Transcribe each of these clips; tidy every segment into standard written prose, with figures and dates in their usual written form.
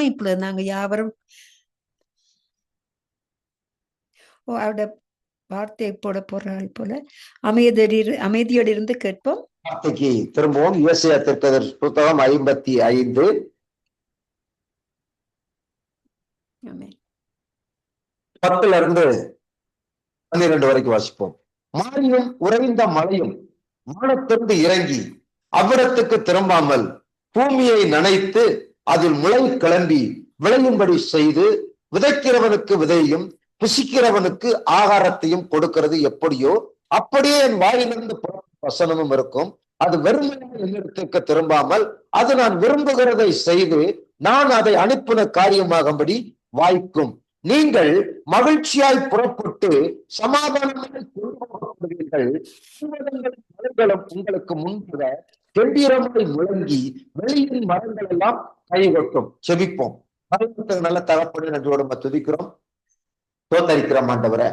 இப்பொழுது நாங்க யாவரும் அவருடைய வார்த்தையை போட போறாள் போல அமைதியோடு இருந்து கேட்போம். வார்த்தைக்கு திரும்பவும் ஏசாயா தீர்க்கதரிசி புத்தகம் 55 10 வரைக்கும் வாசிப்போம். மாரியும் உறைந்த மழையும் வானத்திலிருந்து இறங்கி அவ்விடத்துக்கு திரும்பாமல் பூமியை நனைத்து அதில் முளை கிளம்பி விளையும்படி செய்து விதைக்கிறவனுக்கு விதையும் புசிக்கிறவனுக்கு ஆகாரத்தையும் கொடுக்கிறது எப்படியோ அப்படியே என் வாயிலிருந்து வசனமும் இருக்கும். அது வெறுமையான என்னிடத்துக்கு திரும்பாமல் அது நான் விரும்புகிறதை செய்து நான் அதை அனுப்பின காரியமாகும்படி வாய்க்கும். நீங்கள் மகிழ்ச்சியாய் புறப்பட்டு சமாதானமாய் கொண்டுவீர்கள். மரங்களும் உங்களுக்கு முன்பாக கெம்பீரமாய் முழங்கி வெளியின் மரங்கள் எல்லாம் கைகொட்டும். செபிப்போம். நல்ல தகப்பனை நன்றோடு துதிக்கிறோம், தோத்தரிக்கிறோம். ஆண்டவரை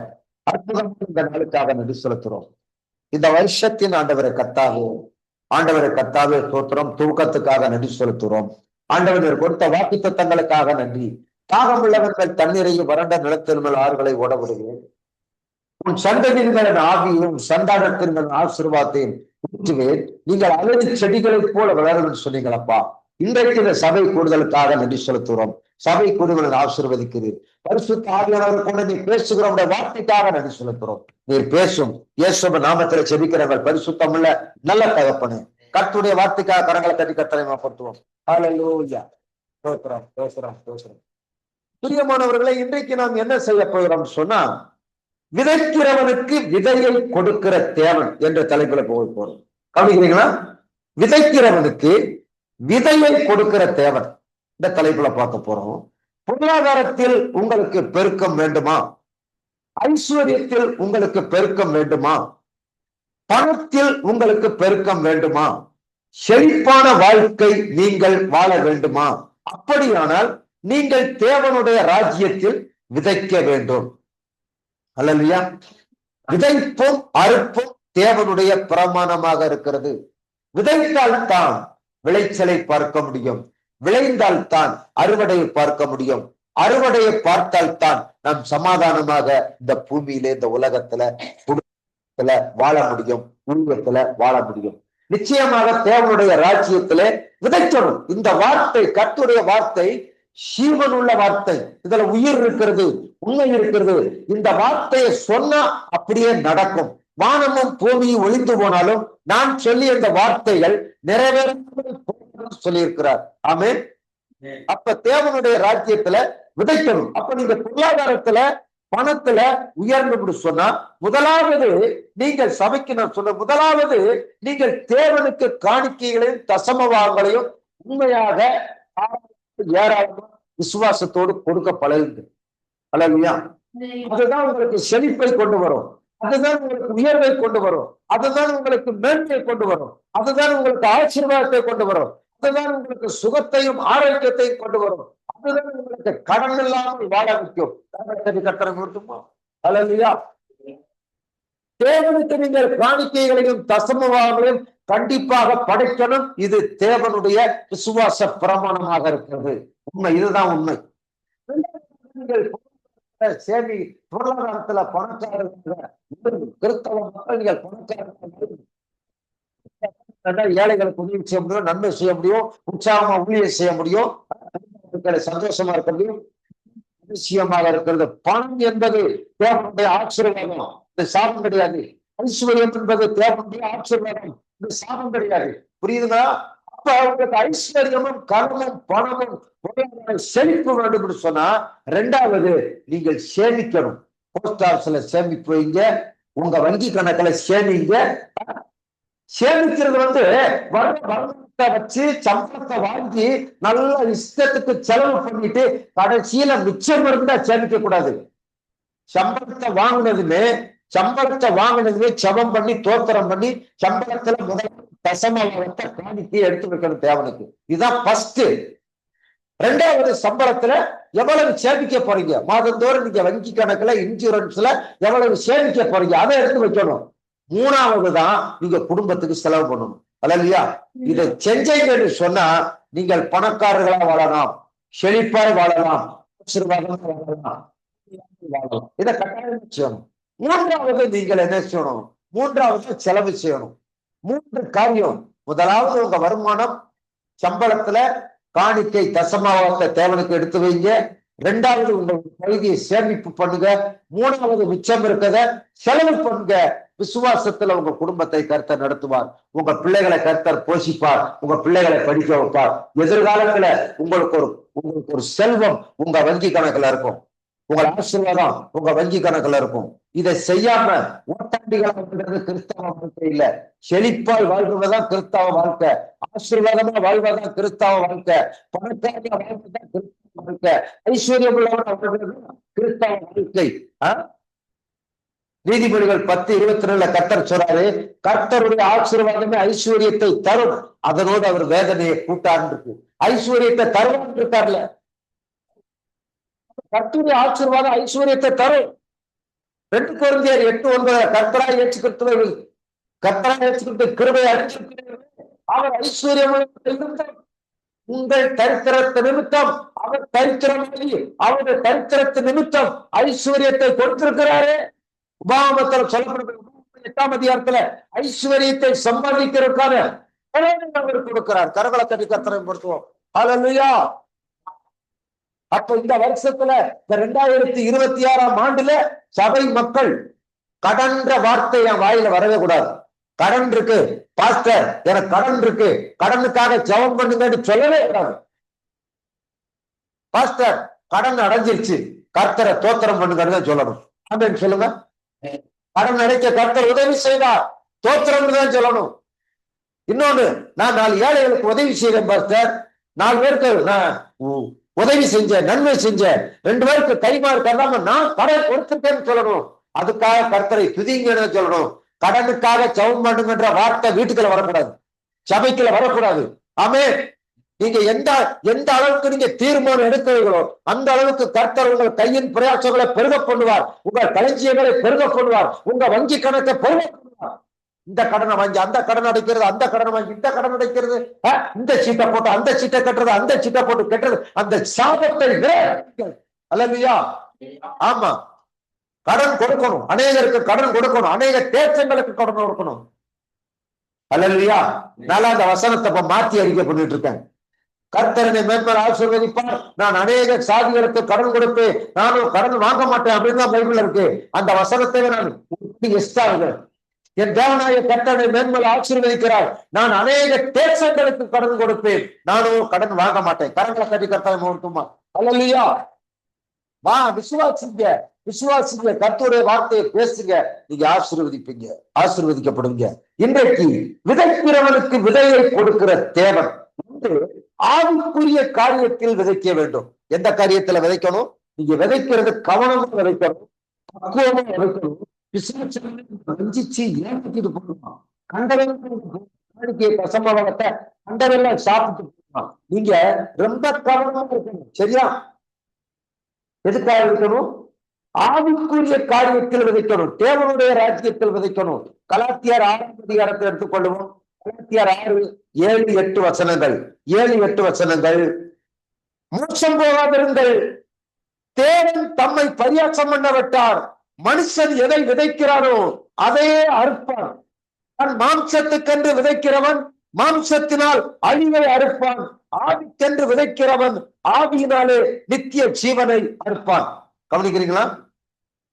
அற்புதம் இந்த நாளுக்காக நன்றி செலுத்துறோம். இந்த வருஷத்தின் ஆண்டவரை கத்தாவே தோத்திரம். தூக்கத்துக்காக நன்றி செலுத்துறோம். ஆண்டவர் கொடுத்த வாக்கு தத்தங்களுக்காக நன்றி. தாகமுள்ளவர்கள் தண்ணீரையும் வறண்ட நிலத்தின் மேல் ஆறுகளை ஓட விடுவேன். உன் சந்ததிகளின் ஆவியும் சந்தானத்தின் ஆசீர்வாதத்தையும் ஊற்றுவேன். நீங்கள் அழகு செடிகளைப் போல வளரும் சொன்னீங்களப்பா. இன்றைக்கு இந்த சபை கூடுதலுக்காக நன்றி செலுத்துகிறோம். சபை கூடுதலை ஆசீர்வதிக்கிறீர். பரிசுத்த ஆவியானவர் கொண்டு நீ பேசுகிறோம். வார்த்தைக்காக நன்றி செலுத்துகிறோம். நீர் பேசும் இயேசுவின் நாமத்தில் செபிக்கிறவர்கள் பரிசுத்தமுள்ள நல்ல தகப்பனே. கர்த்தருடைய வார்த்தைக்காக கரங்களை தட்டி கர்த்தரை மகிமைப்படுத்துவோம். ஹல்லேலூயா. ஸ்தோத்திரம், ஸ்தோத்திரம், ஸ்தோத்திரம். பிரியமானவர்களை, இன்றைக்கு நாம் என்ன செய்ய போகிறோம் சொன்னா, விதைக்கிறவனுக்கு விதையை கொடுக்கிற தேவன் என்ற தலைப்புல போகிறோம். கவனிக்கிறீங்களா? விதைக்கிறவனுக்கு விதையை கொடுக்கிற தேவன் இந்த தலைப்புல பார்க்க போறோம். பொருளாதாரத்தில் உங்களுக்கு பெருக்கம் வேண்டுமா? ஐஸ்வர்யத்தில் உங்களுக்கு பெருக்கம் வேண்டுமா? பணத்தில் உங்களுக்கு பெருக்கம் வேண்டுமா? செழிப்பான வாழ்க்கை நீங்கள் வாழ வேண்டுமா? அப்படியானால் நீங்கள் தேவனுடைய ராஜ்யத்தில் விதைக்க வேண்டும். அல்லேலூயா. விதைப்பும் அறுப்பும் தேவனுடைய பிரமாணமாக இருக்கிறது. விதைத்தால்தான் விளைச்சலை பார்க்க முடியும். விளைந்தால் தான் அறுவடையை பார்க்க முடியும். அறுவடையை பார்த்தால்தான் நாம் சமாதானமாக இந்த பூமியிலே, இந்த உலகத்துல வாழ முடியும், ஊழியத்துல வாழ முடியும். நிச்சயமாக தேவனுடைய ராஜ்யத்திலே விதைக்கணும். இந்த வார்த்தை, கர்த்தருடைய வார்த்தை ஜீவனுள்ள வார்த்தை. இதுல உயிர் இருக்கிறது, உண்மை இருக்கிறது. இந்த வார்த்தையை சொன்னா அப்படியே நடக்கும். வானமும் பூமியும் ஒளிந்து போனாலும் நான் சொல்லிய இந்த வார்த்தைகள் நிறைவேற சொல்லியிருக்கிறார். ஆமென். அப்ப தேவனுடைய ராஜ்யத்துல விதைக்கணும். அப்ப நீங்க பொருளாதாரத்துல, பணத்துல உயர்ந்து சொன்னா, முதலாவது நீங்கள் சபைக்கு நான் சொன்ன, முதலாவது நீங்கள் தேவனுக்கு காணிக்கைகளையும் தசமபாகங்களையும் உண்மையாக ஏராளமா விசுவாசத்தோடு கொடுக்க பழகுங்க. அல்லேலூயா. அதுதான் உங்களுக்கு செழிப்பை கொண்டு வரும். அதுதான் உங்களுக்கு உயர்வை கொண்டு வரும். அதுதான் உங்களுக்கு மேன்மையை கொண்டு வரும். அதுதான் உங்களுக்கு ஆசீர்வாதத்தை கொண்டு வரும். அதுதான் உங்களுக்கு சுகத்தையும் ஆரோக்கியத்தையும் கொண்டு வரும். அதுதான் உங்களுக்கு கடன் இல்லாமல் வாழ வைக்கும். கட்டணம் கொடுத்துமா? அல்லேலூயா. தேவனுக்கு நீங்கள் காணிக்கைகளையும் தசமபாகங்களையும் கண்டிப்பாக படைக்கணும். இது தேவனுடைய விசுவாச பிரமாணமாக இருக்கிறது. உண்மை, இதுதான் உண்மை. சேமி பொருளாதாரத்துல பணக்காரர்கள், கிறிஸ்தவ மக்கள் நீங்கள் பணக்காரர்கள், ஏழைகளுக்கு உதவி செய்ய முடியும், நன்மை செய்ய முடியும், உற்சாகமா ஊழியம் செய்ய முடியும், சந்தோஷமா இருக்க முடியும். நிச்சயமாக இருக்கிறது. பணம் என்பது தேவனுடைய ஆசீர்வாதம், இது சாபம் கிடையாது. ஐஸ்வர்யம் என்பது தேவனுடைய ஆசீர்வாதம், இது சாபம் கிடையாது. புரியுதுங்களா? அப்ப உங்களுக்கு ஐஸ்வர்யமும் கர்மம் பணமும் செழிப்பு வேண்டும் என்று சொன்னா, ரெண்டாவது நீங்கள் சேமிக்கணும். போஸ்ட் ஆபீஸ்ல சேமிப்பு வைங்க, உங்க வங்கி கணக்குல சேமிங்க. சேமிக்கிறது வருமானத்தை வச்சு சம்பளத்தை வாங்கி நல்ல இஷ்டத்துக்கு செலவு பண்ணிட்டு கடைசியில மிச்சம் இருந்தா சேமிக்க கூடாது. சம்பளத்தை வாங்கினதுமே ஜெபம் பண்ணி தோத்திரம் பண்ணி சம்பளத்துல முதல் தசமத்தை காணிக்கை எடுத்து வைக்கணும் தேவனுக்கு. இதுதான் ஃபர்ஸ்ட். ரெண்டாவது, சம்பளத்துல எவ்வளவு சேமிக்க போறீங்க, மாதந்தோறும் நீங்க வங்கி கணக்குல இன்சூரன்ஸ்ல எவ்வளவு சேமிக்க போறீங்க அதை எடுத்து வைக்கணும். மூணாவது தான் நீங்க குடும்பத்துக்கு செலவு பண்ணணும். அல்லேலூயா. இதை செஞ்சீங்கன்னு சொன்னா நீங்கள் பணக்காரர்களா வாழலாம், செழிப்பாய் வாழலாம், ஆசீர்வாதமா வாழலாம், வாழலாம். இதை கட்டாயம் செய்யணும். மூன்றாவது நீங்கள் என்ன செய்யணும்? மூன்றாவது செலவு செய்யணும். 3 காரியம். முதலாவது உங்க வருமானம், சம்பளத்துல காணிக்கை தசமாவத்தை தேவனுக்கு எடுத்து வைங்க. 2வது உங்க பகுதியை சேமிப்பு பண்ணுங்க. 3வது மிச்சம் இருக்கத செலவு பண்ணுங்க. விசுவாசத்துல உங்க குடும்பத்தை கர்த்தர் நடத்துவார். உங்க பிள்ளைகளை கர்த்தர் போஷிப்பார். உங்க பிள்ளைகளை படிக்க வைப்பார். எதிர்காலத்துல உங்களுக்கு ஒரு செல்வம் உங்க வங்கி கணக்குல இருக்கும். உங்கள் ஆசீர்வாதம் உங்க வங்கி கணக்குல இருக்கும். இதை செய்யாம ஓட்டாண்டிகளாக கிறிஸ்தவ வாழ்க்கை இல்ல. செழிப்பாய் வாழ்வதுதான் கிறிஸ்தவ வாழ்க்கை. ஆசீர்வாதமா வாழ்வதுதான் கிறிஸ்தவ வாழ்க்கை. பணக்காரியா வாழ்வதுதான் கிறிஸ்தவ வாழ்க்கை. ஐஸ்வர்யம் உள்ளவன் கிறிஸ்தவ வாழ்க்கை. நீதிமொழிகள் 10:22 கர்த்தர் சொல்றாரு, கர்த்தருடைய ஆசீர்வாதமே ஐஸ்வர்யத்தை தரும், அதனோடு அவர் வேதனையை கூட்டான்னு இருக்கு. ஐஸ்வர்யத்தை தருவான் இருக்கார்ல, கர்த்தருடைய ஆசீர்வாதம் ஐஸ்வர்யத்தை தரும். 2 கொரிந்தியர் 8:9 கர்த்தராய் ஏற்றுக்கிட்டு கிருபை அளித்திருக்கிறார். அவர் ஐஸ்வர்யம் உங்கள் தரித்திரத்து நிமித்தம் அவர் தரித்திரமாகி அவருடைய தரித்திரத்து நிமித்தம் ஐஸ்வர்யத்தை கொடுத்திருக்கிறாரே. உபாகமத்தில் சொல்லப்படுகிறது 8ஆம் அதிகாரத்துல ஐஸ்வர்யத்தை சம்பாதிக்கிறதுக்கான அவர் கொடுக்கிறார். கரங்களை தட்டி கர்த்தரை படுத்துவோம். ஹல்லேலூயா. அப்ப இந்த வருஷத்துல இந்த 2026ஆம் ஆண்டுல சபை மக்கள் கடன்ற வார்த்தை என் வாயில வரவே கூடாது. கடன் இருக்கு பாஸ்டர், எனக்கு கடன் இருக்கு, கடனுக்காக ஜெபம் பண்ணுங்கன்னு சொல்லவே கூடாது. பாஸ்டர் கடன் அடைஞ்சிருச்சு, கர்த்தரை தோத்திரம் பண்ணுங்கன்னு சொல்லணும். ஆமென் சொல்லுங்க. கடன் அடைக்க கர்த்தர் உதவி செய்தார், தோத்திரம் தான் சொல்லணும். இன்னொன்னு, நான் 4 ஏழைகளுக்கு உதவி செய்தேன் பாஸ்டர், 4 பேருக்கு நான் உதவி செஞ்சேன், நன்மை செஞ்சேன், 2 பேருக்கு கைமாறு கருதாம நான் கடன் கொடுத்துட்டேன்னு சொல்லணும். அதுக்காக கர்த்தரை துதிங்கன்னு சொல்லணும். கடனுக்காக ஜெபம் பண்ணுங்கன்ற வார்த்தை வீட்டுக்குள்ள வரக்கூடாது, சபைக்குள்ள வரக்கூடாது. ஆமென். நீங்க எந்த அளவுக்கு நீங்க தீர்மானம் எடுக்கிறீர்களோ அந்த அளவுக்கு கர்த்தர் உங்கள் கையின் பிரயாசங்களை பெருக பண்ணுவார், உங்கள் களஞ்சியங்களை பெருக பண்ணுவார், உங்க வங்கி கணக்கை பெருக பண்ணுவார். இந்த கடனை வாங்கி அந்த கடன் அடைக்கிறது, அந்த கடனை வாங்கி இந்த கடன் அடைக்கிறது, இந்த சீட்டை போட்டு அந்த சீட்டை கட்டுறது, அந்த சீட்டை போட்டு கட்டுறது, அந்த சாபத்தை அல்லையா? ஆமா, கடன் கொடுக்கணும், அநேகருக்கு கடன் கொடுக்கணும், அநேக தேசங்களுக்கு கடன் கொடுக்கணும். அல்லையா? நான் அந்த வசனத்தை மாத்தி அறிக்கை பண்ணிட்டு இருக்கேன். கர்த்தரனை மேற்கொள்ள ஆசீர்வதிப்பார், நான் அநேக சாதிகளுக்கு கடன் கொடுப்பேன், நானும் கடன் வாங்க மாட்டேன் அப்படின்னு தான் பைபிள் இருக்கு. அந்த வசனத்தை நான் என் தேவனாய கர்த்தரை மேன்மேல் ஆசீர்வதிக்கிறார், நான் அநேக தேசங்களுக்கு கடன் கொடுப்பேன், நானும் கடன் வாங்க மாட்டேன். கடன்களை கட்டி கர்த்தரை முகட்டுமா? அல்லையா? வா, விசுவாசிங்க, விசுவாசிங்க, கர்த்தருடைய வார்த்தையை பேசுங்க, நீங்க ஆசீர்வதிப்பீங்க, ஆசீர்வதிக்கப்படுவீங்க. இன்றைக்கு விதைக்கிறவனுக்கு விதையை கொடுக்கிற தேவன் ஆவிக்குரிய காரியத்தில் விதைக்க வேண்டும். எந்த காரியத்துல விதைக்கணும்? நீங்க விதைக்கிறது கவனமா விதைக்கணும், பக்குவமா விதைக்கணும். வஞ்சிச்சு ஏமாத்திட்டு போகணுமா? கண்டவெல்லாம் கசமாவத்தை கண்டவெல்லாம் சாப்பிட்டு போகணும். நீங்க ரொம்ப கவனமா இருக்கணும். சரியா? எதுக்காக இருக்கணும்? ஆவிக்குரிய காரியத்தில் விதைக்கணும், தேவனுடைய ராஜ்யத்தில் விதைக்கணும். கலாத்தியர் 6ஆம் அதிகாரத்தை எடுத்துக்கொள்ளுவோம். கலாத்தியர் 6:7-8 வசனங்கள். 7-8 வசனங்கள். மோசம் போகாதிருங்கள், தேவன் தம்மை பரியாசம் பண்ண விட்டார். மனுஷன் எதை விதைக்கிறானோ அதையே அறுப்பான். தன் மாம்சத்துக்கென்று விதைக்கிறவன் மாம்சத்தினால் அழிவை அறுப்பான், ஆவிக்கென்று விதைக்கிறவன் ஆவியினாலே நித்திய ஜீவனை அறுப்பான். கவனிக்கிறீங்களா?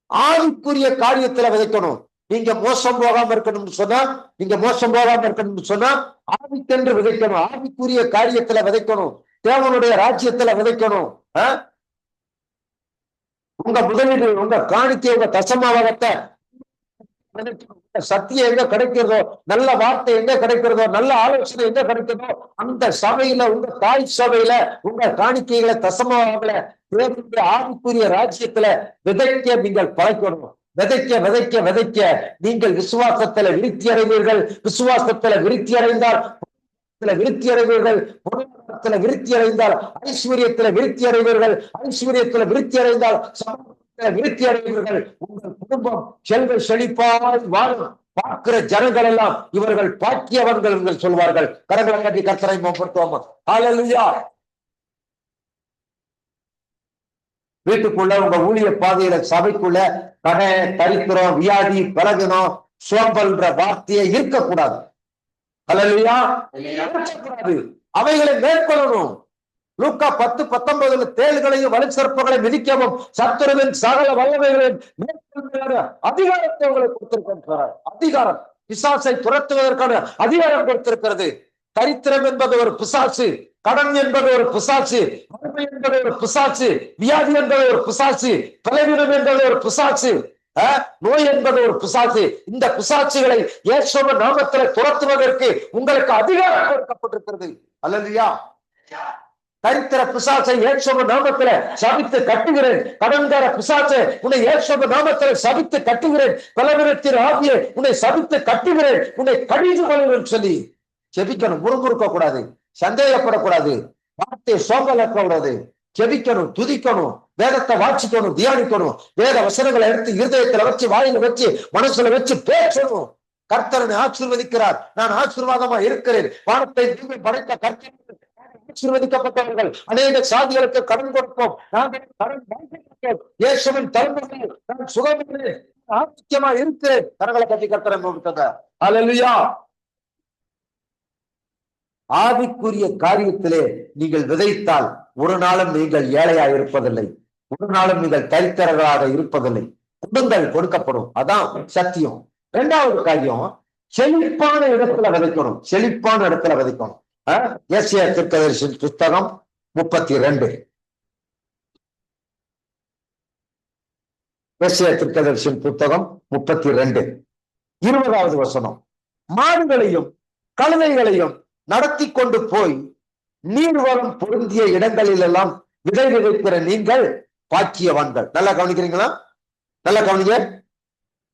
ஆவிக்குரிய காரியத்துல விதைக்கணும். நீங்க மோசம் போகாம இருக்கணும்னு சொன்னா, நீங்க மோசம் போகாம இருக்கணும்னு சொன்னா ஆவிக்கென்று விதைக்கணும், ஆவிக்குரிய காரியத்துல விதைக்கணும், தேவனுடைய ராஜ்யத்துல விதைக்கணும். உங்க முதலீடு, உங்க காணிக்கை, உங்க தசமாவகத்தை, சத்தியம் எங்க கிடைக்கிறதோ, நல்ல வார்த்தை எங்க கிடைக்கிறதோ, நல்ல ஆலோசனை எங்க கிடைக்கிறதோ அந்த சபையில, உங்க தாய் சபையில உங்க காணிக்கைகளை தசமாவகளை தேவனுடைய ஆவிக்குரிய ராஜ்யத்துல விதைக்க நீங்கள் பழக்கணும். விதைக்க விதைக்க விதைக்க நீங்கள் விசுவாசத்துல விருத்தி அடைவீர்கள். விசுவாசத்துல விருத்தி அடைந்தால் விருத்தி அடைவீர்கள், பொருளாதாரத்துல விருத்தி அடைந்தால் ஐஸ்வர்யத்துல விருத்தி அடைவீர்கள், ஐஸ்வர்யத்துல விருத்தி அடைந்தால் சமூகத்துல விருத்தி அடைவீர்கள். உங்கள் குடும்பம் செல்வ செழிப்பாய் வாழும். பார்க்கிற ஜனங்கள் எல்லாம் இவர்கள் பாக்கியவர்கள் என்று சொல்வார்கள். கரங்களை கட்டி கர்த்தரை மேம்படுத்துவோமா? ஹல்லேலூயா. வீட்டுக்குள்ள உங்க ஊழிய பாதையில சபைக்குள்ள கடன், தரித்திரம், வியாதி, பலகீனம், சோம்பல்ன்ற வார்த்தையே இருக்கக்கூடாது. அல்லேலூயா. இருக்கக்கூடாது. அவைகளை மேற்கொள்ளணும். லூக்கா 10:19 தேள்களையும் வலுச்சற்பங்களை மிதிக்கவும் சத்துருவின் சகல வல்லமைகளையும் மேற்கொள்கிற அதிகாரத்தை உங்களுக்கு கொடுத்திருக்கிறார். அதிகாரம், பிசாசை துரத்துவதற்கான அதிகாரம் கொடுத்திருக்கிறது. தரித்திரம் என்பது ஒரு பிசாசு, கடன் என்பது ஒரு பிசாசு, வறுமை என்பது ஒரு பிசாசு, வியாதி என்பது ஒரு பிசாசு, பலவீனம் என்பது ஒரு பிசாசு, நோய் என்பது ஒரு பிசாசு. இந்த பிசாசுகளை இயேசுவின் நாமத்தில் துரத்துவதற்கு உங்களுக்கு அதிகாரம் கொடுக்கப்பட்டிருக்கிறது. அல்லேலூயா. தரித்திர பிசாசை இயேசுவின் நாமத்திலே சபித்து கட்டுகிறேன். கடன்கார பிசாசை உன்னை இயேசுவின் நாமத்திலே சபித்து கட்டுகிறேன். பலவீனத்தின் ஆவியை உன்னை சபித்து கட்டுகிறேன், உன்னை கடிந்து கொள்கிறேன் சொல்லி ஜெபிக்கணும். முறுமுறுக்க கூடாது, சந்தேகப்படக்கூடாது, வார்த்தையை சோம்பலாக்க கூடாது. ஜெபிக்கணும், துதிக்கணும், வேதத்தை வாசிக்கணும், தியானிக்கணும், வேத வசனங்களை எடுத்து இருதயத்துல வச்சு, வாயில வச்சு, மனசுல வச்சு பேசணும். கர்த்தரனை ஆசீர்வதிக்கிறார், நான் ஆசீர்வாதமா இருக்கிறேன். வானத்தை படைத்த கர்த்தர் ஆசீர்வதிக்கப்பட்டவர்கள். அநேக சாதிகளுக்கு கடன் கொடுப்போம். நாங்கள் கடன் வாங்கிட்டோம். இயேசுவின் தலைமையில் நான் சுகமில்லை, ஆரோக்கியமா இருக்கிறேன். கரங்களை கட்டி கர்த்தரை கொடுத்தத. அல்லேலூயா. ஆவிக்குரிய காரியத்திலே நீங்கள் விதைத்தால் ஒரு நாளும் நீங்கள் ஏழையா இருப்பதில்லை, ஒரு நாளும் நீங்கள் தரித்திரர்களாக இருப்பதில்லை. குடும்பங்கள் கொடுக்கப்படும். அதான் சத்தியம். இரண்டாவது காரியம், செழிப்பான இடத்துல விதைக்கணும். செழிப்பான இடத்துல விதைக்கணும். ஏசாயா தீர்க்கதரிசியின் புத்தகம் 32. ஏசாயா தீர்க்கதரிசியின் புத்தகம் 32 20வது வசனம். மாடுகளையும் கழுதைகளையும் நடத்தி கொண்டு போய் நீர்வளம் பொருந்திய இடங்களில் எல்லாம் விதை விதைக்கிற நீங்கள் பாக்கியவான்கள். நல்லா கவனிக்கிறீங்களா? நல்லா கவனிங்க.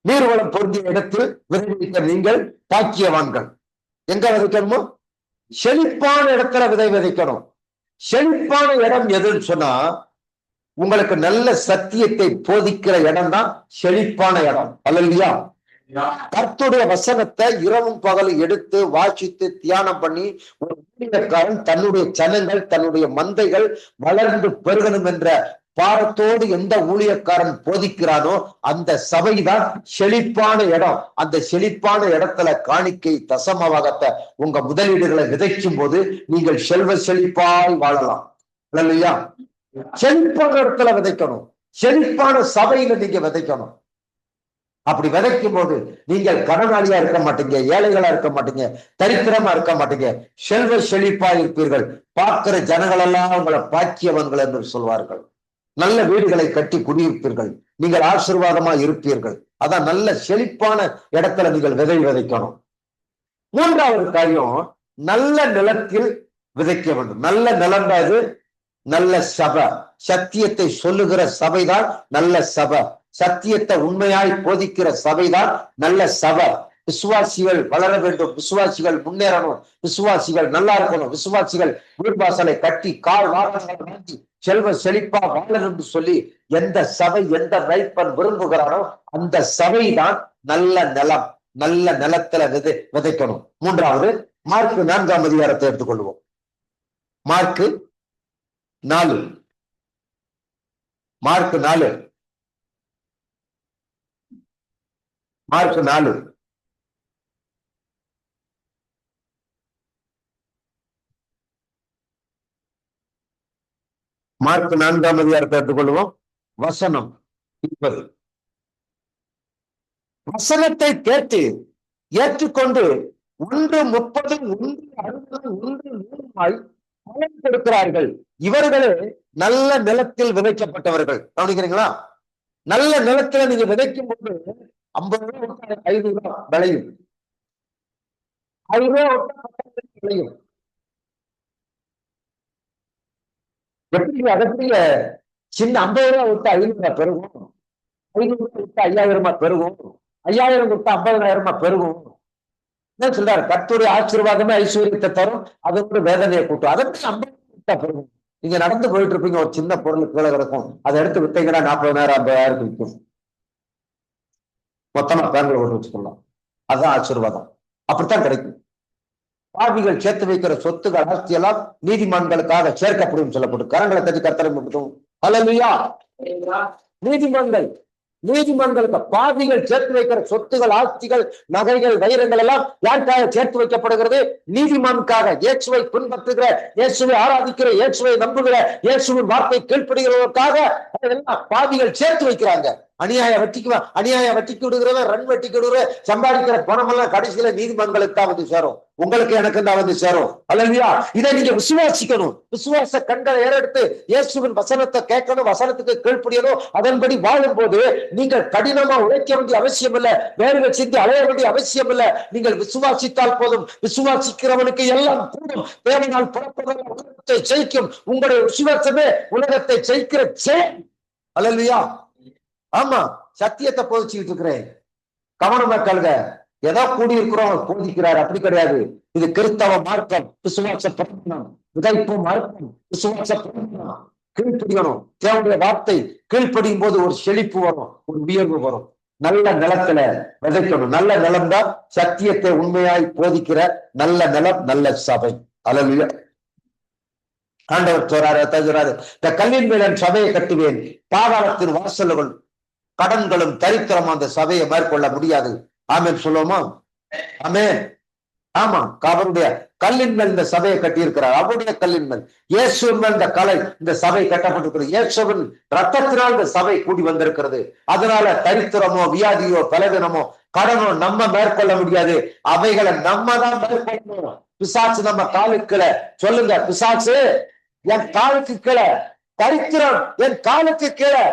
நீர்வளம் பொருந்திய இடத்தில் விதை விதைக்கிற நீங்கள் பாக்கியவான்கள். எங்க விதைக்கணுமோ? செழிப்பான இடத்துல விதை விதைக்கணும். செழிப்பான இடம் எதுன்னு சொன்னா, உங்களுக்கு நல்ல சத்தியத்தை போதிக்கிற இடம் தான் செழிப்பான இடம். அல்லேலூயா. கர்த்தருடைய வசனத்தை இரவும் பகலும் எடுத்து வாசித்து தியானம் பண்ணி ஒரு ஊழியக்காரன் தன்னுடைய ஜனங்கள், தன்னுடைய மந்தைகள் வளர்ந்து பெருகணும் என்ற பாரத்தோடு எந்த ஊழியக்காரன் போதிக்கிறானோ அந்த சபைதான் செழிப்பான இடம். அந்த செழிப்பான இடத்துல காணிக்கை, தசமபாகத்தை, உங்க முதலீடுகளை விதைக்கும் போது நீங்கள் செல்வ செழிப்பாய் வாழலாம். இல்லையா? செழிப்பான இடத்துல விதைக்கணும். செழிப்பான சபையில நீங்க விதைக்கணும். அப்படி விதைக்கும் போது நீங்கள் கடனாளியா இருக்க மாட்டீங்க, ஏழைகளா இருக்க மாட்டீங்க, தரித்திரமா இருக்க மாட்டீங்க, செல்வ செழிப்பா இருப்பீர்கள். பார்க்கிற ஜனங்கள் எல்லாம் உங்களை பாக்கியவன்கள் என்று சொல்வார்கள். நல்ல வீடுகளை கட்டி குடியிருப்பீர்கள். நீங்கள் ஆசீர்வாதமா இருப்பீர்கள். அதான் நல்ல செழிப்பான இடத்துல நீங்கள் விதை விதைக்கணும். மூன்றாவது காரியம், நல்ல நிலத்தில் விதைக்க வேண்டும். நல்ல நிலம் அது நல்ல சபை. சத்தியத்தை சொல்லுகிற சபைதான் நல்ல சபை. சத்தியத்தை உண்மையாய் போதிக்கிற சபைதான் நல்ல சபை. விசுவாசிகள் வளர வேண்டும், விசுவாசிகள் முன்னேறணும், விசுவாசிகள் நல்லா இருக்கணும், விசுவாசிகள் வீடு வாசலை கட்டி கார் வாகனங்களை வாங்கி செல்வ செழிப்பா வாழணும் என்று சொல்லி எந்த சபை, எந்த ரைப்பன் விரும்புகிறானோ அந்த சபைதான் நல்ல நிலம். நல்ல நிலத்துல விதைக்கணும். மூன்றாவது, மார்க்கு 4ஆம் அதிகாரத்தை எடுத்துக்கொள்வோம். மார்க்கு 4 மார்க்கு 4 மார்க்கு 4 மார்க்கு 4ஆம் அதிகாரத்தை எடுத்துக்கொள்வோம். வசனம் 20. வசனத்தை கேட்டு ஏற்றுக்கொண்டு 1:30, 1:60, 1:100 பலன் கொடுக்கிறார்கள். இவர்களே நல்ல நிலத்தில் விதைக்கப்பட்டவர்கள். கவனிக்கிறீங்களா? நல்ல நிலத்துல நீங்க விதைக்கும் போது 50 ரூபாய் 5 ரூபாய் விளையும். 5 ரூபாய் விளையும். எப்படி அதற்கு சின்ன 50 ரூபாய் விட்டு 500 ரூபாய் பெருகும், 500 ரூபாய் விட்டு 5000 ரூபாய் பெருகும், 5000 விட்டு 50,000 ரூபாய் பெருகும். என்ன சொல்றாரு? கர்த்தருடைய ஆசீர்வாதமே ஐஸ்வர்யத்தை தரும், அதோட வேதனையை கூட்டும். அதற்கு 50 விட்டா பெருகும். நீங்க நடந்து போயிட்டு இருப்பீங்க, ஒரு சின்ன பொருள் கீழே கிடக்கும், அதை எடுத்து விட்டீங்கன்னா 40,000 50,000 விற்கும். மொத்தமா பேங்க்ல ஓட்டு வச்சுக்கலாம். அதுதான் ஆசீர்வாதம். அப்படித்தான் கிடைக்கும். பாவிகள் சேர்த்து வைக்கிற சொத்துக்கள், ஆஸ்தியெல்லாம் நீதிமான்களுக்காக சேர்க்கப்படும் சொல்லப்படும். கரங்களை தட்டி கர்த்தரை மட்டும். அல்லேலூயா. நீதிமன்றங்கள் நீதிமன்றங்களுக்கு பாவிகள் சேர்த்து வைக்கிற சொத்துகள், ஆஸ்திகள், நகைகள், வைரங்கள் எல்லாம் யாருக்காக சேர்த்து வைக்கப்படுகிறது? நீதிமன்றாக. இயேசுவை பின்பற்றுகிற, இயேசுவை ஆராதிக்கிற, இயேசுவை நம்புகிற, இயேசுவின் வார்த்தை கீழ்ப்படுகிறவர்களுக்காக அதெல்லாம் பாவிகள் சேர்த்து வைக்கிறாங்க. அநியாய வட்டிக்கு விடுகிறவன், ரன் வட்டிக்கு விடுகிற சம்பாதிக்கிற பணம் எல்லாம் கடைசியில நீதிமன்றங்களுக்கு தான் வந்து சேரும். உங்களுக்கு எனக்கு தான் வந்து சேரும். அல்லையா? இதை நீங்க விசுவாசிக்கணும். விசுவாச கண்களை ஏறெடுத்து இயேசுவின் வசனத்தை கேட்கணும், வசனத்துக்கு கீழ்ப்படியணும். அதன்படி வாழும் போது நீங்கள் கடினமா உழைக்க வேண்டிய அவசியம் இல்லை, வேறு சிந்தி அலைய வேண்டிய அவசியம் இல்லை. நீங்கள் விசுவாசித்தால் போதும். விசுவாசிக்கிறவனுக்கு எல்லாம் கூடும். தேவனால் புறப்படுகிற உலகத்தை ஜெயிக்கும். உங்களுடைய விசுவாசமே உலகத்தை ஜெயிக்கிற செயல். அல்லையா? ஆமா, சத்தியத்தை போதிச்சுக்கிட்டு இருக்கிறேன். கவனமா கழுத. ஏதோ கூடி இருக்கிறோம் போதிக்கிறார், அப்படி கிடையாது. இது கிறிஸ்தவ மார்க்கம், விசுவாச பிரமாணம். விதைப்பு மார்க்கம், விசுவாச பிரமாணம். கீழ்ப்படியணும். தேவனுடைய வார்த்தை கீழ்ப்படியும் போது ஒரு செழிப்பு வரும், ஒரு உயர்வு வரும். நல்ல நிலத்துல விதைக்கணும். நல்ல நிலம் தான் சத்தியத்தை உண்மையாய் போதிக்கிற நல்ல நிலம், நல்ல சபை. அல்லேலூயா. ஆண்டவர் சொல்றாரு, இந்த கல்லின் மேல் சபையை கட்டுவேன், பாதாளத்தின் வாசல்கள் கடன்களும் தரித்திரம் அந்த சபையை மேற்கொள்ள முடியாது. ஆமென் சொல்லுவோமா? ஆமென். ஆமா, அவருடைய கல்லின் மேல் இந்த சபையை கட்டியிருக்கிறார். அவருடைய கல்லின் மேல், இயேசுவின் மேல் இந்த கலை, இந்த சபை கட்டப்பட்டிருக்கிறது. இயேசுவின் ரத்தத்தினால் இந்த சபை கூடி வந்திருக்கிறது. அதனால தரித்திரமோ, வியாதியோ, பலவீனமோ, கடனோ நம்ம மேற்கொள்ள முடியாது. அவைகளை நம்ம தான் மேற்கொள்ளணும். பிசாசு நம்ம காலுக்குள்ள. சொல்லுங்க, பிசாசு என் காலுக்கு கீழே, தரித்திரம் என் காலுக்கு கீழே,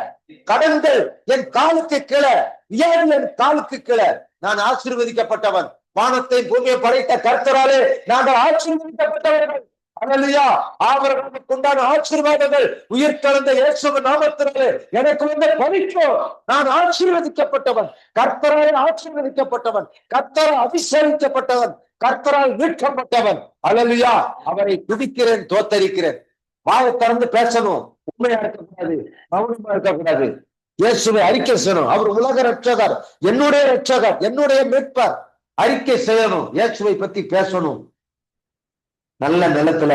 கடன்கள் என் காலுக்கு கீழே, வியாதி என் காலுக்கு கீழே. நான் ஆசீர்வதிக்கப்பட்டவன். வானத்தை பூமியை படைத்த கர்த்தராலே நாங்கள் ஆசீர்வதிக்கப்பட்டவர்கள். அல்லேலூயா. அவர்களுக்கு உண்டான ஆசீர்வாதங்கள் உயிர் கலந்த இயேசுவின் நாமத்தினாலே எனக்கு வந்து பறிக்கும். நான் ஆசீர்வதிக்கப்பட்டவன், கர்த்தரால் ஆசீர்வதிக்கப்பட்டவன், கர்த்தரால் அபிஷேகிக்கப்பட்டவன், கர்த்தரால் மீட்கப்பட்டவன். அல்லேலூயா. அவரை துதிக்கிறேன், தோத்தரிக்கிறேன். வாயை திறந்து பேசணும். உண்மையா இருக்கக்கூடாது, மௌனமா இருக்கக்கூடாது. இயேசுவை அறிக்கை செய்யணும். அவர் உலக ரட்சகர், என்னுடைய ரட்சகர், என்னுடைய மீட்பர். அறிக்கை செய்யணும், இயேசுவை பத்தி பேசணும். நல்ல நிலத்துல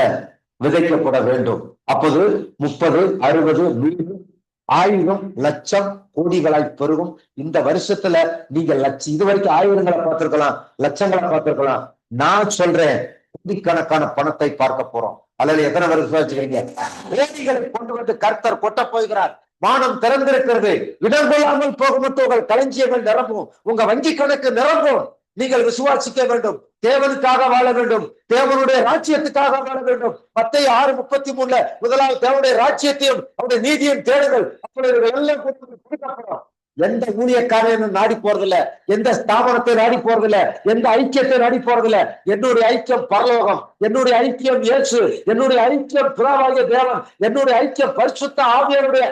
விதைக்கப்பட வேண்டும். அப்போது 30, 60, 100, 1000, லட்சம், கோடிகளாய் பெருகும். இந்த வருஷத்துல நீங்க இது வரைக்கும் 1000ங்களை பார்த்திருக்கலாம், லட்சங்களை பார்த்திருக்கலாம். நான் சொல்றேன், கோடிக்கணக்கான பணத்தை பார்க்க போறோம். அல்லது எத்தனை வருஷம் வச்சுக்கிறீங்க? கோடிகளை கொண்டு வந்து கர்த்தர் கொட்ட போகிறார். வானம் திறந்திருக்கிறது. இடம் கொள்ளாமல் போகும் உங்கள் களஞ்சியங்கள் நிரம்பும், உங்க வங்கி கணக்கு நிரம்பும். நீங்கள் விசுவாசிக்க வேண்டும், தேவனுக்காக வாழ வேண்டும், தேவனுடைய ராஜ்யத்துக்காக வாழ வேண்டும். மத்தேயு 6:33 முதலாவது தேவனுடைய ராஜ்யத்தையும் அவருடைய நீதியையும் தேடுங்கள், அப்பொழுது எல்லாம் கொடுக்கப்படும். எந்த ஊழியக்காரையும் நாடி போறதில்ல, எந்த ஸ்தாபனத்தை நாடி போறதில்ல, எந்த ஐக்கியத்தை நாடி போறதில்ல. என்னுடைய ஐக்கியம் பரலோகம், என்னுடைய ஐக்கியம் இயேசு, என்னுடைய ஐக்கியம் பிதாவாகிய தேவன், என்னுடைய ஐக்கியம் பரிசுத்த ஆவியாருடைய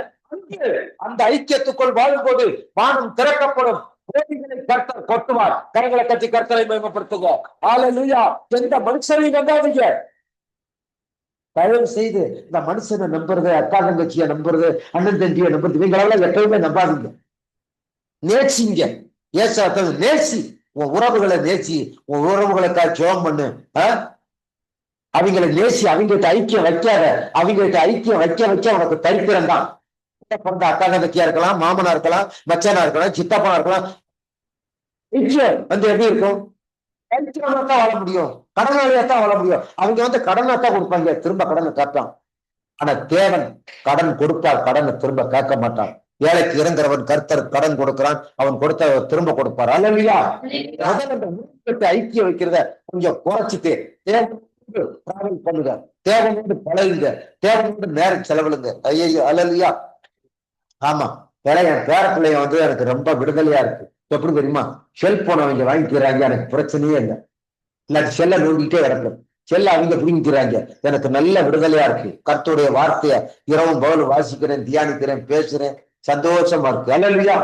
அந்த ஐக்கியத்துக்குள் வாழும்போது வானம் திறக்கப்படும். கோடிகளை கர்த்தர் கொட்டுவார். கரங்களை கட்டி கர்த்தரை மேம்படுத்துங்க. ஹல்லேலூயா. எந்த மனுஷனையும் நம்பாதீங்க. தயவு செய்து இந்த மனுஷனை நம்புறது, அக்கா தங்கச்சியை நம்புறது, அண்ணன் தம்பியை நம்புறது, இவங்களெல்லாம் எப்பவுமே நம்பாதீங்க. நேசிங்க. நேசி, உன் உறவுகளை நேசி, உன் உறவுகளுக்காக ஜெபம் பண்ணு. அவங்களை நேசி, அவங்ககிட்ட ஐக்கியம் வைக்காத. அவங்ககிட்ட ஐக்கியம் வைக்க உனக்கு தரித்திரம் தான். பிறந்த அக்கா தங்கச்சியா இருக்கலாம், மாமனா இருக்கலாம், மச்சானா இருக்கலாம், சித்தப்பனா இருக்கலாம். வந்து எப்படி இருக்கும்? தான் வாழ முடியும், கடனாளியாத்தான் வாழ முடியும். அவங்க வந்து கடனாத்தான் கொடுப்பாங்க, திரும்ப கடனை கேட்பான். ஆனா தேவன் கடன் கொடுப்பார், கடனை திரும்ப கேட்க மாட்டான். ஏழைக்கு இறங்குறவன் கர்த்தர் கடன் கொடுக்கிறான், அவன் கொடுத்த திரும்ப கொடுப்பார். அல்லேலூயா. ஐக்கியம் வைக்கிறத கொஞ்சம் குறைச்சிட்டு டிராவல் பண்ணுங்க, தேவனோடு பழகுங்க, தேவனோடு நேரம் செலவிடுங்க. ஐயோ, அல்லேலூயா. ஆமா, என் பேர பிள்ளைய வந்து எனக்கு ரொம்ப விடுதலையா இருக்கு. எப்படி தெரியுமா? செல்போன் அவங்க வாங்கிக்கிறாங்க, எனக்கு பிரச்சனையே இல்லை. இல்லாட்டி செல்ல நோண்டிக்கிட்டே கிடக்கும். செல்ல அவங்க பிடிங்கிறாங்க, எனக்கு நல்ல விடுதலையா இருக்கு. கர்த்தருடைய வார்த்தைய இரவும் பகலும் வாசிக்கிறேன், தியானிக்கிறேன், பேசுறேன், சந்தோஷமா இருக்கு. அல்லேலூயா.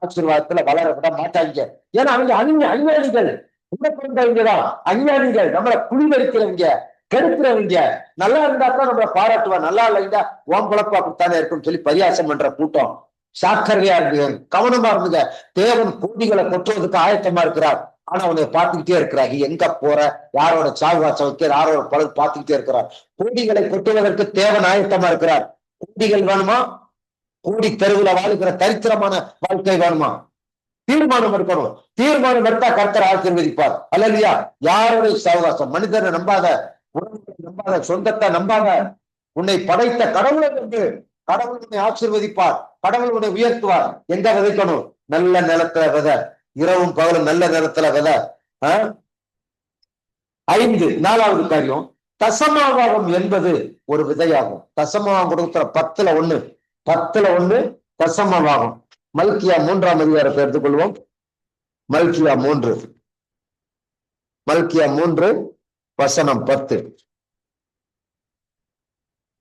ஆசீர்வாதத்துல வளர விட மாட்டாங்க. ஏன்னா அவங்க அஞ்ஞானிகள், உடற்பந்தவங்கதான் அஞ்ஞானிகள். நம்மளை குளிவரிக்கிறவங்க, கெடுக்கிறவங்க. நல்லா இருந்தா தான் நம்மளை பாராட்டுவான், நல்லா இல்லைன்னா ஓம் குழப்பா அப்படித்தானே இருக்குன்னு சொல்லி பரியாசம் பண்ற கூட்டம். சாக்கரையா இருந்துங்க, கவனமா இருந்துங்க. தேவன் கோடிகளை கொட்டுவதற்கு ஆயத்தமா இருக்கிறார். ஆனா அவனை பார்த்துக்கிட்டே இருக்கிறாங்க. எங்க போற, யாரோட சாகுவாசம் வைக்கிற, யாரோட பலர் பார்த்துக்கிட்டே இருக்கிறார். கோடிகளை கொட்டுவதற்கு தேவன் ஆயத்தமா இருக்கிறார். கோடிகள் வேணுமா? கோடி தெருவுல வாழுகிற தரித்திரமான வாழ்க்கை வேணுமா? தீர்மானம் எடுக்கணும். தீர்மானம் எடுத்தா கர்த்தர் ஆசீர்வதிப்பார். அல்லையா? யாரோட சாகுவாசம், மனிதனை நம்பாத, உறவுகளை நம்பாத, சொந்தத்தை நம்பாத, உன்னை படைத்த கடவுளை நம்பு. கடவுள் உன்னை ஆசீர்வதிப்பார். கடவுள் உன்னை உயர்த்துவார். எங்க விதைக்கணும்? நல்ல நிலத்துல விதை. இரவும் பகலும் நல்ல நிலத்துல விதை. 5 4வது காரியம், தசமாபாகம் என்பது ஒரு விதையாகும். தசமாகம் கொடுக்கிற 10ல் 1 10ல் 1 தசமாபாகம். மல்கியா 3ஆம் அதிகாரத்தை எடுத்துக்கொள்வோம். மல்கியா 3 வசனம் 10.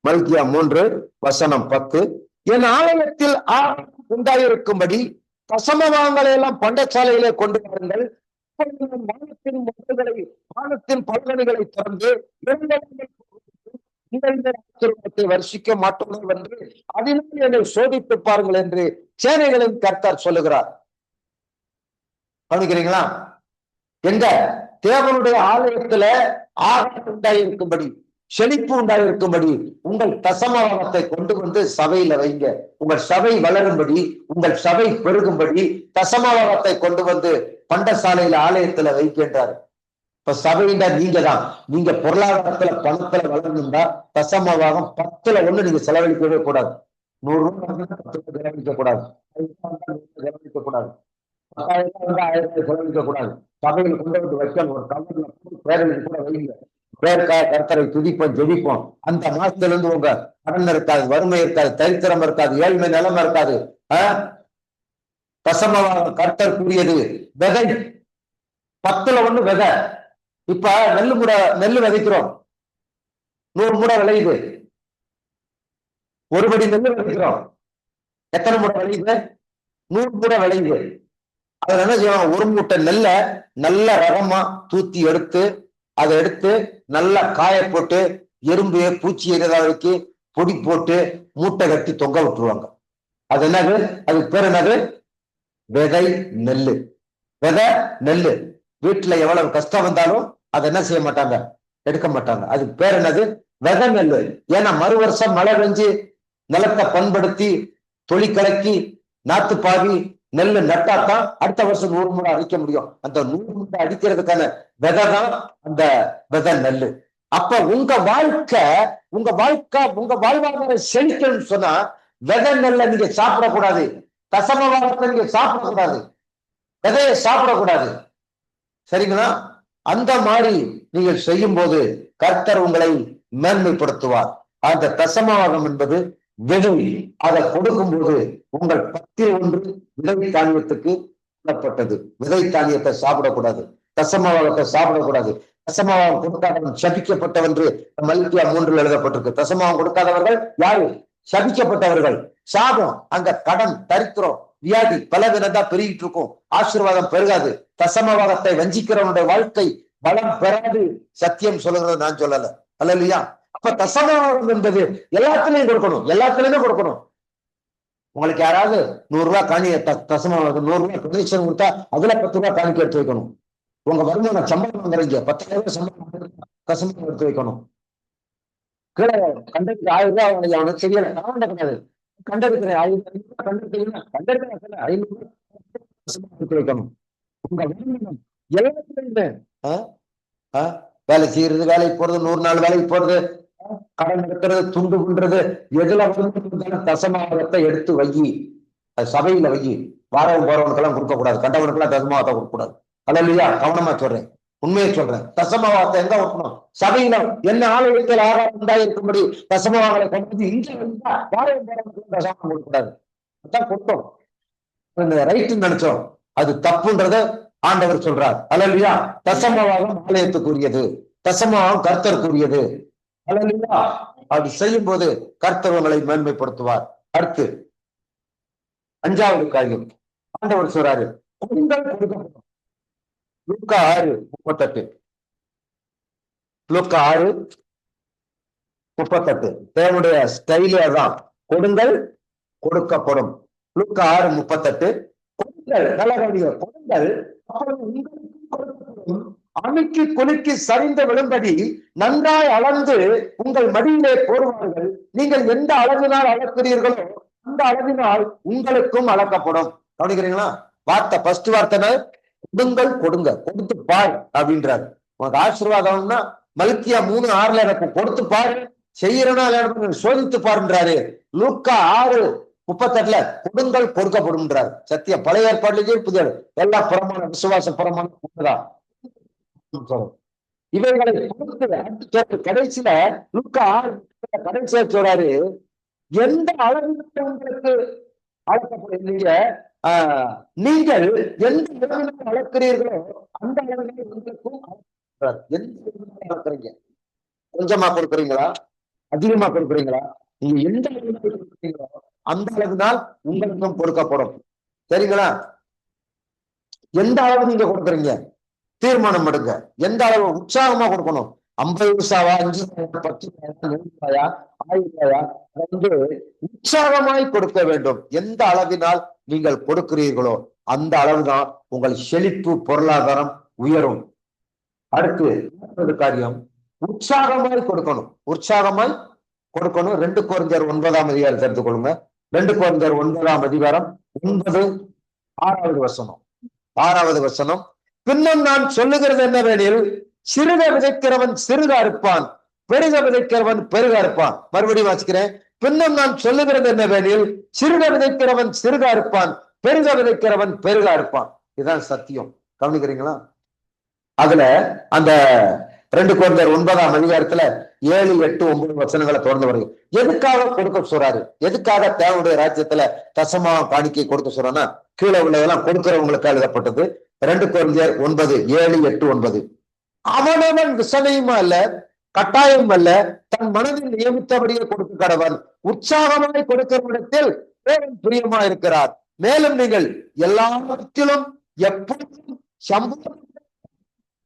மல்கியா 3:10. என் ஆலயத்தில் உண்டாயிருக்கும்படி தசமபாகங்களை எல்லாம் பண்டசாலையிலே கொண்டு வாருங்கள். வானத்தின் பல்கலைகளை திறந்து வருஷிக்க மாட்டோம் என்று அதனால் என்னை சோதித்து பாருங்கள் என்று சேனைகளின் கர்த்தர் சொல்லுகிறார். கவனிக்கிறீங்களா? எங்க தேவனுடைய ஆலயத்துல ஆகாரம் உண்டாயிருக்கும்படி, செழிப்பு உண்டாயிருக்கும்படி உங்கள் தசமபாகத்தை கொண்டு வந்து சபையில வைங்க. உங்கள் சபை வளரும்படி, உங்கள் சபை பெருகும்படி தசமபாகத்தை கொண்டு வந்து பண்டசாலையில ஆலயத்துல வைக்கின்றார். இப்ப சபையில நீங்க தான். நீங்க பொருளாதாரத்துல பணத்துல வளரணும்னா தசமபாகம் 10ல் 1 நீங்க செலவழிக்கவே கூடாது. 100 ரூபாய் 10 செலவழிக்க கூடாது. செலவழிக்க கூடாது. 1000 செலவழிக்க கூடாது. சபையில் கொண்டு வந்து வைக்கணும். ஒரு கவர்ல பேரவை கூட வைங்க. பேருக்காக கர்த்தரை துதிப்போம், ஜெபிப்போம். அந்த மாசத்துல இருந்து உங்க கடன் இருக்காது, வறுமை இருக்காது, தரித்திரம் இருக்காது, ஏழ்மை நிலைமை இருக்காது. தசமபாகம் கர்த்தர் கூறியது விதை. 10ல் 1 விதை. இப்ப நெல்லு விதைக்கிறோம். 100 மூடை விளையுது. ஒரு படி நெல்லு விதைக்கிறோம். எத்தனை மூடை விளையுது? 100 மூடை விளையுது. அதுல என்ன செய்வாங்க? ஒரு மூட்டை நெல்ல நல்ல ரகமா தூத்தி எடுத்து, அதை எடுத்து நல்லா காய போட்டு, எறும்பு பூச்சி எரிதாவைக்கு பொடி போட்டு மூட்டை கட்டி தொங்க விட்டுருவாங்க. அது என்னது? அதுக்கு பேர் என்னது? விதை நெல்லு. விதை நெல்லு. வீட்டுல எவ்வளவு கஷ்டம் வந்தாலும் அதை என்ன செய்ய மாட்டாங்க? எடுக்க மாட்டாங்க. அதுக்கு பேர் என்னது? விதை நெல்லு. ஏன்னா மறு வருஷம் மழை பெஞ்சு நிலத்தை பண்படுத்தி தொழிற்கலக்கி நாத்து பாவி நெல்லு நட்டாத்தான் அடுத்த வருஷம் 100 மூடை அடிக்க முடியும். அந்த 100 மூடை அடிக்கிறதுக்கான விதை தான் அந்த விதை நெல்லு. அப்ப உங்க வாழ்வாதாரம் செழிக்கணும்னு சொன்னா விதை நெல்லை நீங்க சாப்பிடக்கூடாது. தசமபாகத்தை நீங்க சாப்பிடக்கூடாது. விதையை சாப்பிடக்கூடாது. சரிங்களா? அந்த மாதிரி நீங்கள் செய்யும் போது கர்த்தர் உங்களை மேன்மைப்படுத்துவார். அந்த தசமபாகம் என்பது விதை. அதை கொடுக்கும் போது உங்கள் 10ல் 1 விதை தானியத்துக்கு விடப்பட்டது. விதை தானியத்தை சாப்பிடக்கூடாது. தசமபாகத்தை சாப்பிடக்கூடாது. தசமபாகம் கொடுக்காதவன் சபிக்கப்பட்டவன் என்று மல்கியா 3ல் எழுதப்பட்டிருக்கு. தசமபாகம் கொடுக்காதவர்கள் யாரு? சபிக்கப்பட்டவர்கள். சாபம். அங்க கடன், தரித்திரம், வியாதி, பலவினதா பெருகிட்டு இருக்கும். ஆசீர்வாதம் பெருகாது. தசமபாகத்தை வஞ்சிக்கிறவனுடைய வாழ்க்கை பலம் பெறாது. சத்தியம் சொல்லுகிறது, நான் சொல்லல. அல்லையா? அப்ப தசமபாகம் என்பது எல்லாத்துலயும் கொடுக்கணும். எல்லாத்துலயுமே கொடுக்கணும். உங்களுக்கு யாராவது 100 ரூபாய் காணி தசமபாகம் 100 ரூபாய் கமிஷன் கொடுத்தா அதுல 10 ரூபாய் காணிக்க எடுத்து வைக்கணும். உங்க வருமானம் சம்பளம் வாங்குறீங்க, 10,000 ரூபாய் சம்பளம் தசமபாகம் எடுத்து வைக்கணும். கீழே கண்டதுக்கு 1000 ரூபாய் அவனுக்கு தெரியல, நான் கிடையாது. கண்டெடுக்கிறேன் 500 கண்டெடுக்கிறேன் 500 எடுத்து வைக்கணும். உங்க வருமானம் எல்லாத்துலயுமே வேலை செய்யறது, வேலைக்கு போறது, 100 நாள் வேலைக்கு போறது, கடன் எடுக்கிறது, துண்டு பண்றது, எதுல தசமபாகத்தை எடுத்து வை. சபையில வை. வாரவன் போறவனுக்கெல்லாம் கொடுக்க கூடாது. கண்டவனுக்கெல்லாம் தசமபாகத்தை கொடுக்க கூடாது. அல்லையா? கவனமா சொல்றேன், உண்மையை சொல்றேன். தசமபாகத்தை எங்க வைக்கணும்? சபையில. என்ன ஆலயத்தில் ஆகாரம் உண்டாயிருக்கும்படி தசமபாகங்களை கொண்டு இங்க வாரவன் போறவனுக்கு தசமபாகம் கொடுக்க கூடாது. அதான் கொடுத்தோம், ரைட்டுன்னு நினைச்சோம். அது தப்புன்றத ஆண்டவர் சொல்றார். அல்லையா? தசமபாகம் ஆலயத்துக்குரியது, தசமபாகம் கர்த்தருக்குரியது. அல்லையா? அப்படி செய்யும் போது கர்த்தர் உங்களை மேன்மைப்படுத்துவார். அடுத்து 5வது காரியம் ஆண்டவர் சொல்றாரு, கொடுங்கள் கொடுக்கப்படும். லூக்கா 6:38. லூக்கா 6:38. தேவனுடைய ஸ்டைலே தான். கொடுங்கள் கொடுக்கப்படும். லூக்கா 6:38. கொடுங்கள். நல்ல கவனிங்க. கொடுங்கள், அப்பொழுது உங்களுக்கு அமுக்கி குலுக்கி சரிந்து விழும்படி நன்றாய் அளந்து உங்கள் மடியிலே போடுவார்கள். நீங்கள் எந்த அளவினால் அளக்கிறீர்களோ அந்த அளவினால் உங்களுக்கும் அளக்கப்படும். கவனிக்கிறீங்களா? வார்த்தை ஃபர்ஸ்ட் வார்த்தை கொடுங்கள், கொடுங்க, கொடுத்து பார் அப்படின்றாரு. உனக்கு ஆசீர்வாதம்னா மல்கியா 3:6 இருக்கும். கொடுத்து பாரு, செய்யறனா சோதித்து பாருன்றாரு. லூக்கா 6:38 கொடுங்கள் கொடுக்கப்படும்ன்றார். சத்திய பழைய ஏற்பாடுலேயே புதிய எல்லா பிரமாணம் விசுவாச பிரமாணம் உண்டுதான். இவைகளை கொடுத்து கடைசியில லூக்கா 6 கடைசியா சொல்றாரு, எந்த அளவிற்கு உங்களுக்கு அளக்கப்படும், நீங்கள் எந்த அளவிற்கு அளக்கிறீர்களோ அந்த அளவிற்கு உங்களுக்கும் எந்த அளக்கிறீங்க. கொஞ்சமா கொடுக்குறீங்களா, அதிகமா கொடுக்குறீங்களா? நீங்க எந்த அளவுக்கு கொடுக்குறீங்களோ அந்த அளவுனால் உங்களுக்கும் கொடுக்கப்படும். சரிங்களா? எந்த அளவு நீங்க கொடுக்குறீங்க தீர்மானம் எடுங்க. எந்த அளவு உற்சாகமா கொடுக்கணும். 50 பைசாவா, 5 10 ரூபாயா, 1000 ரூபாயா, உற்சாகமாய் கொடுக்க வேண்டும். எந்த அளவினால் நீங்கள் கொடுக்கிறீர்களோ அந்த அளவுதான் உங்கள் செழிப்பு பொருளாதாரம் உயரும். அடுத்து காரியம், உற்சாகமாய் கொடுக்கணும். உற்சாகமாய் கொடுக்கணும். 2 கொரிந்தியர் 9ஆம் அதிகாரத்தை எடுத்துக்கொள்ளுங்க. 2 கொரிந்தியர் 9ஆம் அதிகாரம் 9 6வது வசனம். பின்னும் நான் சொல்லுகிறது என்னவெனில், சிறுக விதைக்கிறவன் சிறுக அறுப்பான், பெருக விதைக்கிறவன் பெருக அறுப்பான். மறுபடியும் வாசிக்கிறேன். பின்னும் நான் சொல்லுகிறது என்னவெனில், சிறுக விதைக்கிறவன் சிறுக அறுப்பான், பெருக விதைக்கிறவன் பெருக அறுப்பான். இதுதான் சத்தியம். கவனிக்கிறீங்களா? அதுல அந்த 2 கொரிந்தியர் 9ஆம் அதிகாரத்துல 7, 8, 9 வசனங்களை தொடர்ந்து வருது. எதுக்காக கொடுக்க சொல்றாரு? எதுக்காக தேவனுடைய ராஜ்யத்துல தசமா காணிக்கை கொடுக்க சொல்றோம்னா, கீழே உள்ளதெல்லாம் கொடுக்கிறவங்களுக்கு எழுதப்பட்டது. 2 கொரிந்தியர் 9, 7, 8, 9. அவனவன் விசனையுமா அல்ல, கட்டாயம் அல்ல, தன் மனதில் நியமித்தபடியே கொடுக்க கடவன். உற்சாகமாய் கொடுக்கிறவனிடத்தில் தேவன் பிரியமா இருக்கிறார். மேலும் நீங்கள் எல்லாத்திலும் எப்பொழுதும்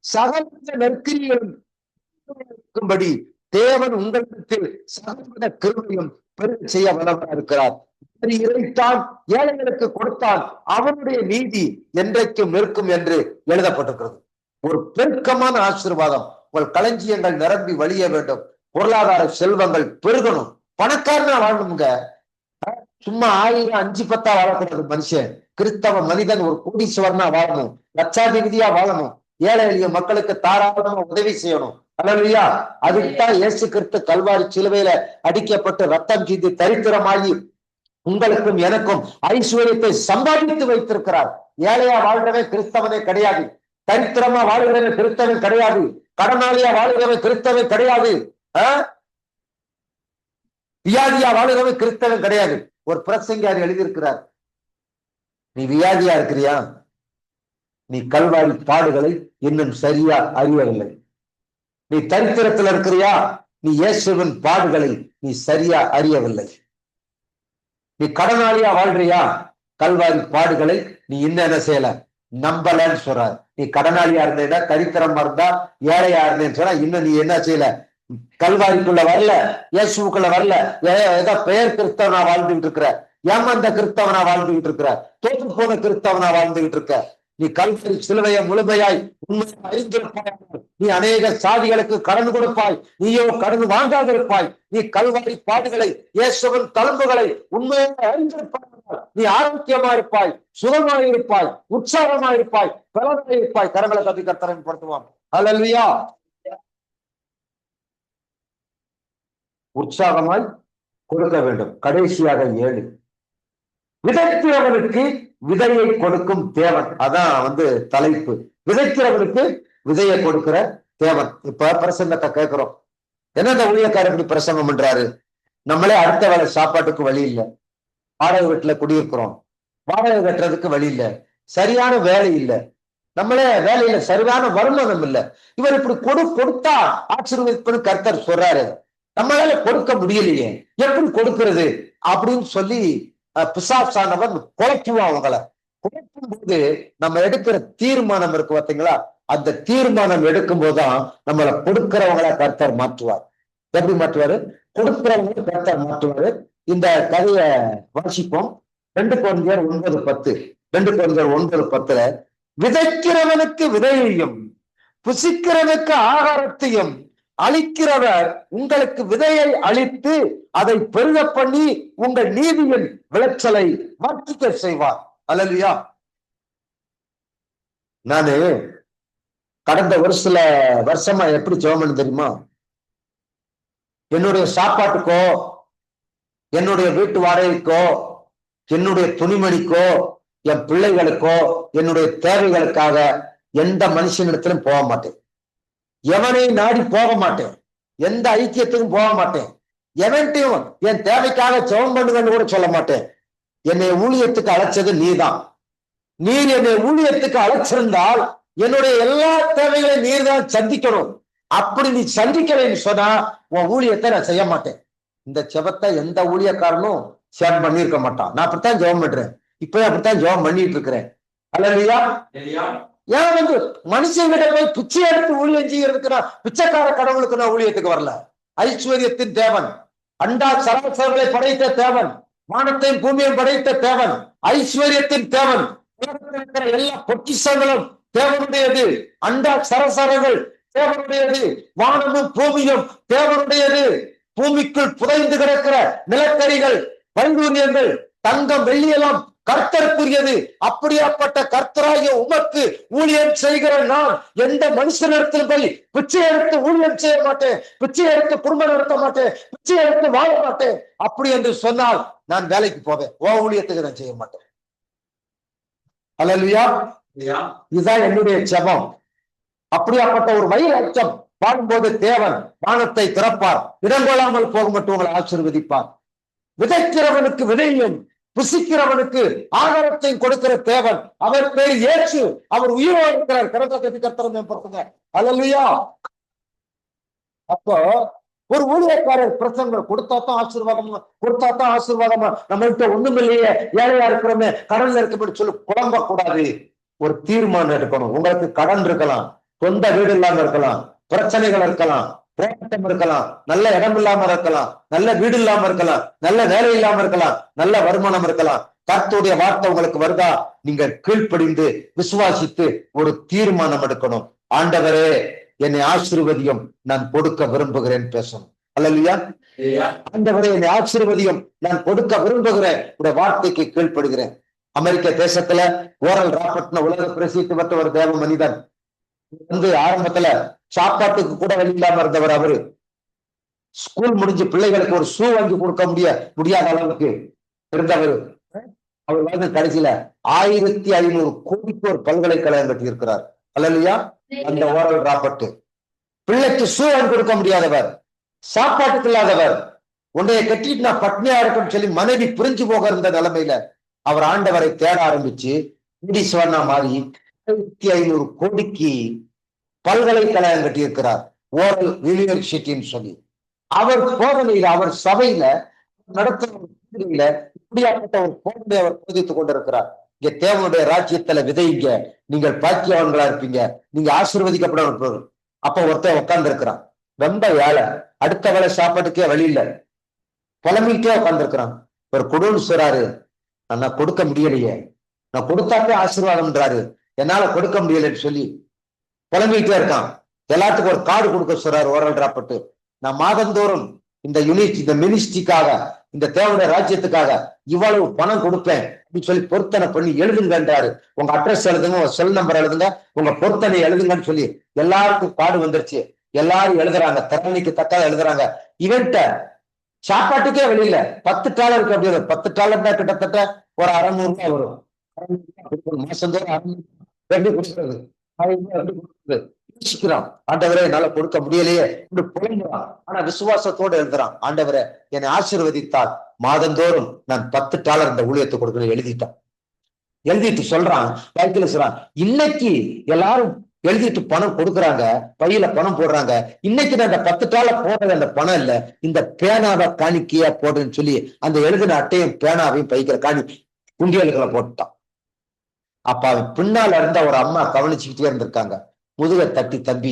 சகல நற்கிரிகளும் இருக்கும்படி தேவன் உங்களிடத்தில் சகல கிருபையும் பெருக செய்ய வல்லவராக இருக்கிறார். இறைத்தான் ஏழைகளுக்கு கொடுத்தான், அவனுடைய நீதி என்றைக்கும் நிற்கும் என்று எழுதப்பட்டிருக்கிறது. ஒரு பெருக்கமான ஆசீர்வாதம். உங்கள் களஞ்சியங்கள் நிரம்பி வழிய வேண்டும். பொருளாதார செல்வங்கள் பெருகணும். பணக்காரனா வாழணுங்க. சும்மா 1000, 5, 10 வாழக்கூடாது. மனுஷன் கிறிஸ்தவ மனிதன் ஒரு கோடீஸ்வரனா வாழணும், லட்சாதிபதியா வாழணும், ஏழை எளிய மக்களுக்கு தாராளமா உதவி செய்யணும். அல்லையா? அதுக்குத்தான் இயேசு கிறிஸ்து கல்வாரி சிலுவையில அடிக்கப்பட்டு ரத்தம் சிந்தி தரித்திரமாகி உங்களுக்கும் எனக்கும் ஐஸ்வர்யத்தை சம்பாதித்து வைத்திருக்கிறார். ஏழையா வாழ்றவன் கிறிஸ்தவனே கிடையாது. தரித்திரமா வாழ்கிறவன் கிறிஸ்தவன் கிடையாது. கடனாளியா வாழ்கிறவன் கிறிஸ்தவன் கிடையாது. வியாதியா வாழ்கிறவன் கிறிஸ்தவன் கிடையாது. ஒரு பிரசங்கியார் எழுதியிருக்கிறார், நீ வியாதியா இருக்கிறியா? நீ கல்வாரி பாடுகளை இன்னும் சரியா அறியவில்லை. நீ தரித்திரத்தில் இருக்கிறியா? நீ இயேசுவின் பாடுகளை நீ சரியா அறியவில்லை. நீ கடனாளியா வாழ்றியா? கல்வாரி பாடுகளை நீ இன்னும் என்ன செய்யல, நம்பலன்னு சொல்றாரு. நீ கடனாளியா இருந்தேன்னா, தரித்திரமா இருந்தா, ஏழையா இருந்தேன்னு சொன்னா இன்னும் நீ என்ன செய்யல, கல்வாரிக்குள்ள வரல, இயேசுக்குள்ள வரல. ஏதோ பெயர் கிறிஸ்தவனா வாழ்ந்துகிட்டு இருக்கிற, ஏமாந்த கிறிஸ்தவனா வாழ்ந்துகிட்டு இருக்கிற, தோற்று போன கிறிஸ்தவனா வாழ்ந்துகிட்டு இருக்க. நீ கல்வாரி சிலுவையை முழுமையாய் உண்மையை அறிந்திருப்பாய். நீ அநேக சாதிகளுக்கு கடன் கொடுப்பாய், நீயோ கடன் வாங்காதிருப்பாய். நீ கல்வாரி பாடுகளை, இயேசுவின் தழும்புகளை உண்மையாக அறிந்திருப்பாய். நீ ஆரோக்கியமா இருப்பாய், சுகமாக இருப்பாய், உற்சாகமா இருப்பாய், பலனாக இருப்பாய். கரங்களை தப்பி கர்த்தரை படுத்துவான். அல்லேலூயா. உற்சாகமாய் கொடுக்க வேண்டும். கடைசியாக 7, விதைக்கிறவனுக்கு விதையை கொடுக்கும் தேவன். அதான் தலைப்பு. விதைக்கிறவனுக்கு விதையை கொடுக்கிற தேவன். இப்ப பிரசங்கத்தை கேட்கிறோம். என்ன இந்த ஊழியக்காரர் இப்படி பிரசங்கம் பண்றாரு? நம்மளே அடுத்த வேலை சாப்பாட்டுக்கு வழி இல்லை, வாடகை வீட்டுல குடியிருக்கிறோம், வாடகை கட்டுறதுக்கு வழி இல்லை, சரியான வேலை இல்லை, நம்மளே வேலையில சரியான வருமானம் இல்லை. இவர் இப்படி கொடுத்தா ஆசீர்வதிப்புன்னு கர்த்தர் சொல்றாரு. நம்மளால கொடுக்க முடியலையே, எப்படி கொடுக்கிறது அப்படின்னு சொல்லி பிசாசானவன் குழப்புவான். அவங்களை குழப்பும் போது நம்ம எடுக்கிற தீர்மானம் இருக்கு பார்த்தீங்களா, அந்த தீர்மானம் எடுக்கும் போதுதான் நம்மளை கொடுக்கிறவங்கள கர்த்தர் மாற்றுவார். எப்படி மாற்றுவாரு? கொடுக்கிறவங்க கர்த்தர் மாற்றுவாரு. இந்த கதையை வாசிப்போம். 2 கொரிந்தியர் 9:10. 2 கொரிந்தியர் 9:10 விதைக்கிறவனுக்கு விதையையும் புசிக்கிறவனுக்கு ஆகாரத்தையும் அளிக்கிறவர் உங்களுக்கு விதையை அளித்து அதை பெருக பண்ணி உங்கள் நீதியின் விளைச்சலை வர்த்திக்க செய்வார். அல்லேலூயா. நானு கடந்த வருஷமா எப்படி ஜெபம் பண்ண தெரியுமா? என்னுடைய சாப்பாட்டுக்கோ, என்னுடைய வீட்டு வாடகைக்கோ, என்னுடைய துணிமணிக்கோ, என் பிள்ளைகளுக்கோ, என்னுடைய தேவைகளுக்காக எந்த மனுஷனிடத்திலும் போக மாட்டேன். எவனையும் நாடி போக மாட்டேன். எந்த ஐக்கியத்துக்கும் போக மாட்டேன். எவன்ட்டையும் என் தேவைக்காக ஜெபம் பண்ணுங்கன்னு கூட சொல்ல மாட்டேன். என்னை ஊழியத்துக்கு அழைச்சது நீதான். நீர் என்னை ஊழியத்துக்கு அழைச்சிருந்தால் என்னுடைய எல்லா தேவைகளையும் நீர் தான் சந்திக்கணும். அப்படி நீ சந்திக்கலைன்னு சொன்னா உன் ஊழியத்தை நான் செய்ய மாட்டேன். இந்த ஜெபத்தை எந்த ஊழியக்காரனும் ஷேர் பண்ணியிருக்க மாட்டான். நான் அப்படித்தான் ஜெபம் பண்றேன். இப்ப அப்படித்தான் ஜெபம் பண்ணிட்டு இருக்கிறேன். அல்லேலூயா. ஏன் மனுஷங்கிட்ட போய் பிச்சை எடுத்து ஊழியம் செய்யறதுக்கு நான் பிச்சைக்கார கடவுளுக்கு நான் ஊழியத்துக்கு வரல. ஐஸ்வர்யத்தின் தேவன், அண்டா சராசரங்களை படைத்த தேவன், வானத்தையும் பூமியையும் படைத்த தேவன், ஐஸ்வர்யத்தின் தேவன், இருக்கிற எல்லா பொக்கிஷங்களும் தேவனுடையது, அண்டா சரசரங்கள் தேவனுடையது, வானமும் பூமியும் தேவனுடையது, பூமிக்குள் புதைந்து கிடக்கிற நிலக்கரிகள், வைடூரியங்கள், தங்கம், வெள்ளியெல்லாம் கர்த்தருக்குரியது. அப்படியாப்பட்ட கர்த்தராகிய உமக்கு ஊழியம் செய்கிற நான் எந்த மனுஷனிடத்தில் போய் பிச்சை எடுத்து ஊழியம் செய்ய மாட்டேன், பிச்சை எடுத்து குடும்பம் நடத்த மாட்டேன், பிச்சை எடுத்து வாழ மாட்டேன். அப்படி என்று சொன்னால் நான் வேலைக்கு போவேன். ஊழியத்துக்கு நான் செய்ய மாட்டேன். அல்லேலூயா. இதுதான் என்னுடைய ஜெபம். அப்படியாப்பட்ட ஒரு வயிறு அச்சம் வாழும்போது தேவன் வானத்தை திறப்பார், இடங்கொள்ளாமல் போக மட்டும் உங்களை ஆசீர்வதிப்பார். விதைக்கிறவனுக்கு விதையும் புசிக்கிறவனுக்கு ஆகாரத்தையும் கொடுக்கிற தேவன். அவர் பேர் இயேசு. அவர் உயிரோடு இருக்கிறார். கர்த்தரை மேம்படுத்துங்க. அல்லேலூயா. அப்போ ஒரு ஊழியக்காரர் பிரசங்கம் கொடுத்தாத்தான் ஆசீர்வாதமா நம்மள்கிட்ட ஒண்ணும் இல்லையே, ஏழையா இருக்கிறோமே, கடன்ல இருக்கணும்னு சொல்லி குழம்ப கூடாது. ஒரு தீர்மானம் எடுக்கணும். உங்களுக்கு கடன் இருக்கலாம், சொந்த வீடு இல்லாம இருக்கலாம், பிரச்சனைகள் இருக்கலாம், போராட்டம் இருக்கலாம், நல்ல இடம் இல்லாம இருக்கலாம், நல்ல வீடு இல்லாம இருக்கலாம், நல்ல வேலை இல்லாம இருக்கலாம், நல்ல வருமானம் இருக்கலாம். கர்த்தருடைய வார்த்தை உங்களுக்கு வருதா? நீங்கள் கீழ்ப்படிந்து விசுவாசித்து ஒரு தீர்மானம் எடுக்கணும். ஆண்டவரே என்னை ஆசீர்வதியும், நான் கொடுக்க விரும்புகிறேன் பேசணும். அல்லேலூயா. ஆண்டவரே என்னை ஆசீர்வதியும், நான் கொடுக்க விரும்புகிறேன், உடைய வார்த்தைக்கு கீழ்ப்படுகிறேன். அமெரிக்க தேசத்துல ஓரல் ராபர்ட்னு உலக பிரசித்தி பெற்ற ஒரு தேவ மனிதன் ஆரம்பத்துல சாப்பாட்டுக்கு கூட வழி இல்லாம இருந்தவர். அவரு ஸ்கூல் முடிஞ்சு பிள்ளைகளுக்கு ஒரு ஷூ வாங்கி கொடுக்க முடியாத அளவுக்கு இருந்தவர். அவர் கடைசியில 1500 கோடிக்கு ஒரு பல்கலைக்கழகம் கட்டி இருக்கிறார். அல்லேலூயா. அந்த ஓரல் ராபர்ட் பிள்ளைக்கு ஷூ வாங்கி கொடுக்க முடியாதவர், சாப்பாட்டுக்கு இல்லாதவர், உன்னைய கட்டிட்டு நான் பட்னியா இருக்குன்னு சொல்லி மனைவி பிரிஞ்சு போக இருந்த நிலைமையில அவர் ஆண்டவரை தேட ஆரம்பிச்சு கோடீஸ்வரனா மாறி 1500 கோடிக்கு பல்கலைக்கழகம் கட்டி இருக்கிறார், ஓரல் யூனிவர்சிட்டின்னு சொல்லி. அவர் போதனையில, அவர் சபையில நடத்துற இப்படியாப்பட்ட ஒரு போதனை அவர் போதித்துக் கொண்டிருக்கிறார். இங்க தேவனுடைய ராஜ்யத்துல விதைங்க, நீங்கள் பாக்கியவான்களா இருப்பீங்க, நீங்க ஆசீர்வதிக்கப்பட. அப்ப ஒருத்தன் உட்கார்ந்து இருக்கிறான், ரொம்ப ஏழை, அடுத்த வேலை சாப்பாட்டுக்கே வழி இல்லை, புலம்பிக்கிட்டே உட்கார்ந்து இருக்கிறான். ஒரு குடுன்னு சொல்றாரு, நான் கொடுக்க முடியலையே, நான் கொடுத்தாக்கே ஆசீர்வாதம்ன்றாரு, என்னால கொடுக்க முடியலன்னு சொல்லி புலம்பிக்கிட்டே இருக்கான். எல்லாத்துக்கும் ஒரு கார்டு கொடுக்க சொல்றாரு ஓரல் ராபர்ட். நான் மாதந்தோறும் இந்த மினிஸ்ட்ரிக்காக, இந்த தேவனுடைய ராஜ்யத்துக்காக இவ்வளவு பணம் கொடுப்பேன் அப்படின்னு சொல்லி பொருத்தனை பண்ணி எழுதுங்கன்றாரு. உங்க அட்ரஸ் எழுதுங்க, உங்க செல் நம்பர் எழுதுங்க, உங்க பொருத்தனை எழுதுங்கன்னு சொல்லி எல்லாருக்கும் கார்டு வந்துருச்சு. எல்லாரும் எழுதுறாங்க, திறமைக்கு தக்க எழுதுறாங்க. இவன்ட்ட சாப்பாட்டுக்கே வெளியில $10 அப்படின்னு, $10 கிட்டத்தட்ட ஒரு $600 வரும். மாசந்தோறும் கொடுக்கிறது. ஆண்டவரே என்னால கொடுக்க முடியலையே புலம்புறான். ஆனா விசுவாசத்தோடு எழுதுறான், ஆண்டவரே என்னை ஆசீர்வதித்தால் மாதந்தோறும் நான் $10 இந்த ஊழியத்தை கொடுக்கணும் எழுதிட்டான். எழுதிட்டு சொல்றான், வாழ்க்கையில சொல்றான், இன்னைக்கு எல்லாரும் எழுதிட்டு பணம் கொடுக்குறாங்க, பையில பணம் போடுறாங்க, இன்னைக்கு நான் இந்த $10 போடுறது அந்த பணம் இல்ல, இந்த பேனாவை காணிக்கையா போடுன்னு சொல்லி அந்த எழுதின அட்டையும் பேனாவையும் பைக்கிற காணி குண்டியல்களை போட்டுட்டான். அப்ப அவன் பின்னால இருந்த ஒரு அம்மா கவனிச்சுக்கிட்டே இருந்திருக்காங்க. முதுக தட்டி, தம்பி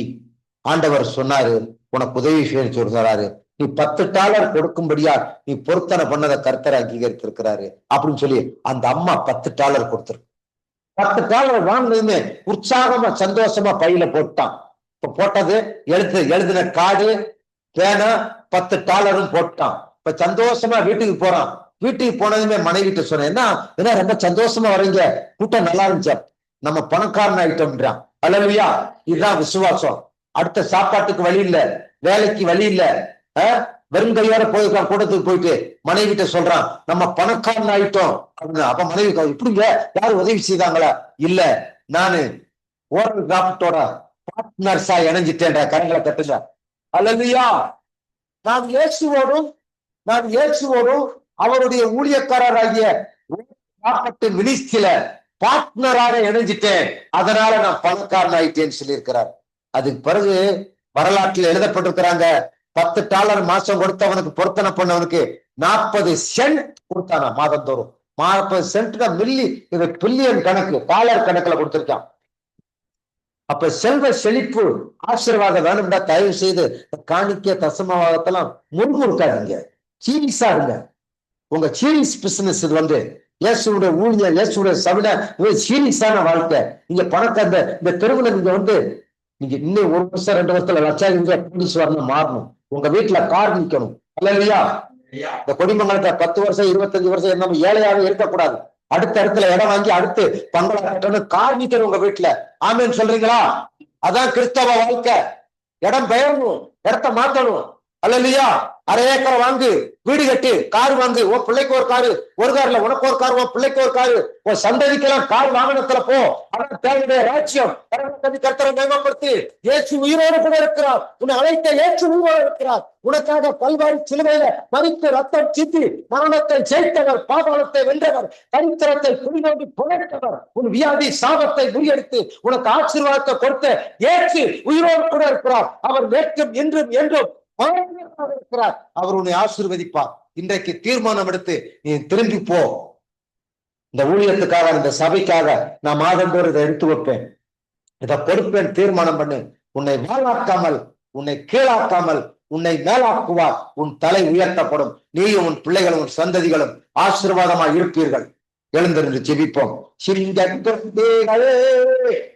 ஆண்டவர் சொன்னாரு உனக்கு உதவி செய்ய சொல்றாரு, நீ $10 கொடுக்கும்படியா நீ பொருத்தனை பண்ணதை கர்த்தர் அங்கீகரித்திருக்கிறாரு அப்படின்னு சொல்லி அந்த அம்மா $10 கொடுத்திருக்கு. $10 வாங்கினதுமே உற்சாகமா சந்தோஷமா பையில போட்டான். இப்ப போட்டது எழுதின கார்டு பேனா $10 போட்டான். இப்ப சந்தோஷமா வீட்டுக்கு போறான். வீட்டுக்கு போனதுமே மனைவிட்டு சொன்னேன், என்ன ரொம்ப சந்தோஷமா வரீங்க, கூட்டம் நல்லா இருந்துச்சு, நம்ம பணக்காரன் ஆயிட்டோம்ன்றான். அல்லேலூயா. இதுதான் விசுவாசம். அடுத்த சாப்பாட்டுக்கு வழி இல்ல, வேலைக்கு வழி இல்ல, வெறுங்கையோட போயிருக்கான். கூட்டத்துக்கு போயிட்டு மனைவிட்ட சொல்றான், நம்ம பணக்காரன் ஆயிட்டோம் அப்படின்னு. அப்ப மனைவி, இப்படிங்க யாரும் உதவி செய்தாங்களா? இல்ல, நானு ஓரல் கிராஃப்டோட பார்ட்னர்ஸா இணைஞ்சிட்டேன்ற. கரங்களை கட்டுங்க. அல்லேலூயா. நான் இயேசுவோடும் அவருடைய ஊழியக்காரராகிய மினிஸ்ட்ரியில பார்ட்னராக இணைஞ்சிட்டேன், அதனால நான் பணக்காரன் ஆயிட்டேன்னு சொல்லி இருக்கிறார். அதுக்கு பிறகு வரலாற்றில் எழுதப்பட்டிருக்கிறாங்க, $10 மாசம் கொடுத்தவனுக்கு பொருத்தனை பண்ணவனுக்கு 40 சென்ட் கொடுத்தானா மாதந்தோறும். 40 சென்ட் பில்லியன் கணக்கு, டாலர் கணக்குல கொடுத்திருக்கான். அப்ப செல்வ செழிப்பு ஆசீர்வாதம் வேணும்டா, தயவு செய்து காணிக்க தசமவாதத்தெல்லாம் முறுமுறுக்காதீங்க, சீரியஸா இருங்க. உங்க சீரியஸ் பிசினஸ் இது இயேசுடைய ஊழியர், இயேசுடைய சபையில சீரியஸான வாழ்க்கை. நீங்க பணத்தை இந்த தெருவுல நீங்க இன்னும் 1 வருஷம் 2 வருஷத்துல லட்சாதிபதி மாறணும். உங்க வீட்டுல கார் நிக்கணும். அல்லேலூயா. இந்த கொடிமங்கலத்தை 10 வருஷம் 25 வருஷம் நம்ம ஏழையாவே இருக்கக்கூடாது. அடுத்த இடத்துல இடம் வாங்கி அடுத்து பங்களா கட்டணும், கார் நிக்கணும் உங்க வீட்டுல. ஆமேன்னு சொல்றீங்களா? அதான் கிறிஸ்தவ வாழ்க்கை. இடம் பெயரணும், இடத்த மாத்தணும். அல்லேலூயா. 1/2 ஏக்கரை வாங்கு, வீடு கட்டி, கார் வாங்கு. உன் பிள்ளைக்கு ஒரு காரு, ஒரு கார்ல உனக்கு ஒரு கார், உன் பிள்ளைக்கு ஒரு காரு, உன் சந்ததிக்கெல்லாம் கார் வாகனத்துல போ. அதான் தேவனுடைய ராஜ்யம். கர்த்தரை மேம்படுத்தி. இயேசு உயிரோடு கூட இருக்கிறார். உன்னை அழைத்த இயேசு உயிரோடு இருக்கிறார். உனக்காக கல்வாரி சிலுவையில மரித்து ரத்தம் சிந்தி மரணத்தை ஜெயித்தவர், பாதாளத்தை வென்றவர், தரித்திரத்தை புரிநோண்டி புழைத்தவர், உன் வியாதி சாபத்தை முறியடித்து உனக்கு ஆசீர்வாதத்தை கொடுத்த இயேசு உயிரோடு கூட இருக்கிறார். அவர் நேற்றும் இன்றும் என்றும் இருக்கிறார். அவர் உன்னை ஆசீர்வதிப்பார். இன்றைக்கு தீர்மானம் எடுத்து நீ திரும்பி போ. இந்த ஊழியத்துக்காக, இந்த சபைக்காக நான் மாதந்தோறும் இதை எடுத்து வைப்பேன், இதை கொடுப்பேன், தீர்மானம் பண்ணு. உன்னை மேலாக்காமல், உன்னை கீழாக்காமல் உன்னை மேலாக்குவார். உன் தலை உயர்த்தப்படும். நீயும் உன் பிள்ளைகளும் உன் சந்ததிகளும் ஆசீர்வாதமாய் இருப்பீர்கள். எழுந்திருந்து ஜெபிப்போம்.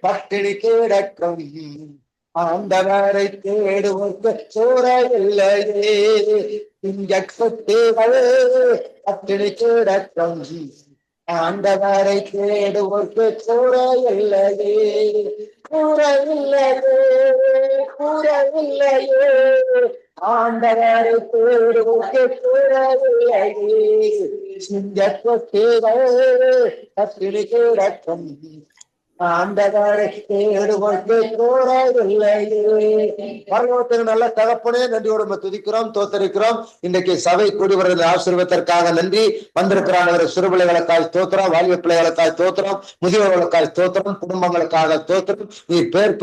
பட்டினி கிடக்கும் ஆண்டவரை தேடுவோர்க்கு சோரையில்லையே, பட்டினி கிடக்கும் ஆண்டவரை தேடுவோர்க்கு சோரையில்லையே, கூறவில்லையே, கூறவில்லையே, ஆண்டவரை தேடுவோர்க்கு கூறவில்லையே, பட்டினி கிடக்கும் ஆண்டவரை தேடுவோர்க்கு கூறவில்லையே. பரலோகத்துக்கு நல்ல தகப்பனே, நன்றியோடு துதிக்கிறோம், தோத்தரிக்கிறோம். இன்றைக்கு சபை கூடி வருகிற ஆசீர்வாதத்திற்காக நன்றி. வந்திருக்கிறான் சிறு பிள்ளைகளுக்காக தோத்திரம், வாலிப பிள்ளைகளுக்காக தோத்திரம், முதியோர்களுக்காக தோத்திரம், குடும்பங்களுக்காக தோத்திரம். நீ பேர்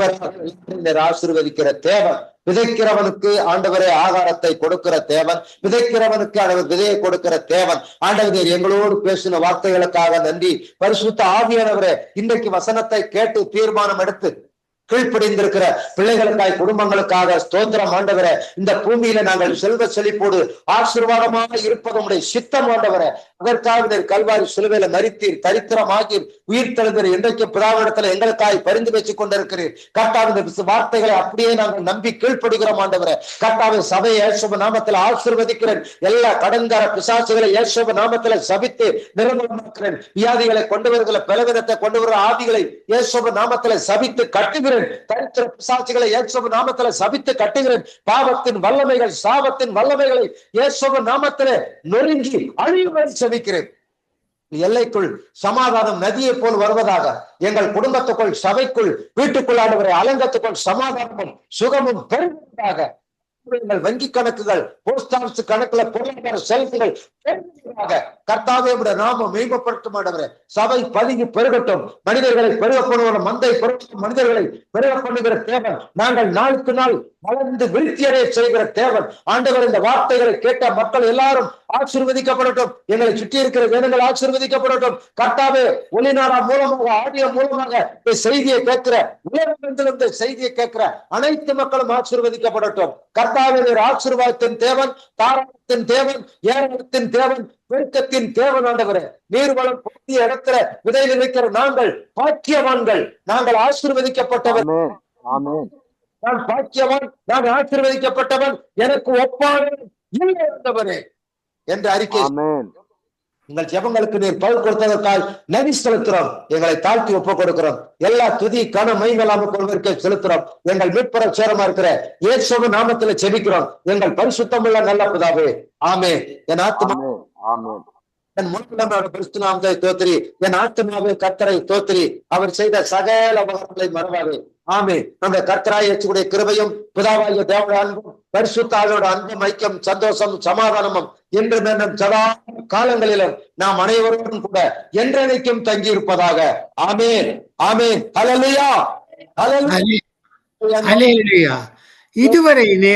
ஆசீர்வதிக்கிற தேவன். விதைக்கிறவனுக்கு ஆண்டவரே ஆகாரத்தை கொடுக்கிற தேவன், விதைக்கிறவனுக்கு ஆண்டவர் விதையை கொடுக்கிற தேவன். ஆண்டவர் எங்களோடு பேசின வார்த்தைகளுக்காக நன்றி. பரிசுத்த ஆவியானவரே, இன்றைக்கு வசனத்தை கேட்டு தீர்மானம் எடுத்து கீழ்ப்படிந்திருக்கிற பிள்ளைகளுக்காய், குடும்பங்களுக்காக ஸ்தோத்திரம். ஆண்டவரே, இந்த பூமியில நாங்கள் செல்வ செழிப்போடு ஆசீர்வாதமாக இருப்பது உடைய சித்தம். ஆண்டவரே, அதற்காக கல்வாரி சிலுவையில மரித்தீர், தரித்திரமாகி உயிர் தெழுந்தீர். இன்றைக்கு பிதாவிடத்துல எங்களுக்காய் பரிந்து வச்சுக் கொண்டிருக்கிறீர். கர்த்தாவின் வார்த்தைகளை அப்படியே நாங்கள் நம்பி கீழ்ப்படுகிறோம். ஆண்டவரே, கர்த்தாவின் சபையை இயேசுவின் நாமத்தில் ஆசீர்வதிக்கிறேன். எல்லா கடன்கார பிசாசுகளை இயேசுவின் நாமத்தில் சபித்து நிர்மூலமாக்கிறேன். வியாதிகளை கொண்டு வருகிற பலவீனத்தை கொண்டு வருகிற ஆவிகளை இயேசுவின் நாமத்தில் சபித்து கட்டுகிறேன். தரித்திர பிசாசுகளை இயேசுவின் நாமத்தில் சபித்து கட்டுகிறேன். பாவத்தின் வல்லமைகள், சாபத்தின் வல்லமைகளை இயேசுவின் நாமத்தில் நொறுங்கி அழிவுடன் செபிக்கிறேன். எல்லைக்குள் சமாதானம் நதியை போல் வருவதாக, எங்கள் குடும்பத்துக்குள், சபைக்குள், வீட்டுக்குள் ஆண்டவரை அலங்கத்துக்குள் சமாதானமும் சுகமும் பெறுவதாக. எங்கள் வங்கி கணக்குகள், போஸ்ட் ஆபீஸ் கணக்குல பொருளாதார செலுத்துகள் கர்த்தாவே நாம மேம்படுத்தும். ஆண்டவரே, சபை பதுங்கி பெருகட்டும். மனிதர்களை பெருக பண்ணுகிற மந்தை பெருகும் மனிதர்களை பெருக பண்ணுகிற தேவன். நாங்கள் நாளுக்கு நாள் வளர்ந்து விருத்தியடைய செய்கிற தேவன். ஆண்டவர், இந்த வார்த்தைகளை கேட்ட மக்கள் எல்லாரும் ஆசீர்வதிக்கப்படட்டும். எங்களை சுற்றி இருக்கிற ஜனங்கள் ஆசீர்வதிக்கப்படட்டும். கர்த்தாவே, ஒளிநாடா மூலமாக, ஆடியோ மூலமாக இந்த செய்தியை கேட்கிற, உலகத்திலிருந்து செய்தியை கேட்கிற அனைத்து மக்களும் ஆசீர்வதிக்கப்படட்டும். கர்த்தா கர்த்தாவே நீர் ஆசீர்வாதத்தின் தேவன், தாராளத்தின் தேவன், ஏராளத்தின் தேவன், பெருக்கத்தின் தேவன் ஆண்டவரே. நீர்வளம் பொருந்திய இடத்துல விதையில் இருக்கிற நாங்கள் பாக்கியவான்கள், நாங்கள் ஆசீர்வதிக்கப்பட்டவர். நான் பாக்கியவான், நான் ஆசீர்வதிக்கப்பட்டவன், எனக்கு ஒப்பானவன் இல்லை ஆண்டவரே என்று அறிக்கை. உங்கள் ஜெபங்களுக்கு நீர் பதில் கொடுத்ததற்காக நன்றி செலுத்துறோம். எங்களை தாழ்த்தி ஒப்புக் கொடுக்கிறோம். எல்லா துதி கன மைங்களாம கொள்வதற்கே செலுத்துறோம். எங்கள் மீட்புற சேரமா இருக்கிற இயேசுவின் நாமத்துல ஜெபிக்கிறோம். எங்கள் பரிசுத்தமுள்ள நல்ல பிதாவே, ஆமென். என் ஆத்துமா என் முன்னிலைமையோட பரிசுத்த நாமத்தை தோத்திரி, என் ஆத்துமாவே கர்த்தரை தோத்திரி, அவர் செய்த சகல உபகாரங்களை மறவாதே. ஆமென். நம்முடைய கர்த்தராய் இயேசுவுடைய கிருபையும் பிதாவாகிய தேவனுடைய அன்பும் பரிசுத்த ஆவியோட அன்பும் ஐக்கியம் சந்தோஷம் சமாதானமும் இன்று மேலும் சதா காலங்களிலும் நாம் அனைவரும் கூட என்றென்னைக்கும் தங்கி இருப்பதாக. ஆமென், ஆமென். ஹல்லேலூயா, ஹல்லேலூயா. ஹல்லேலூயா. இதுவரை நேரம்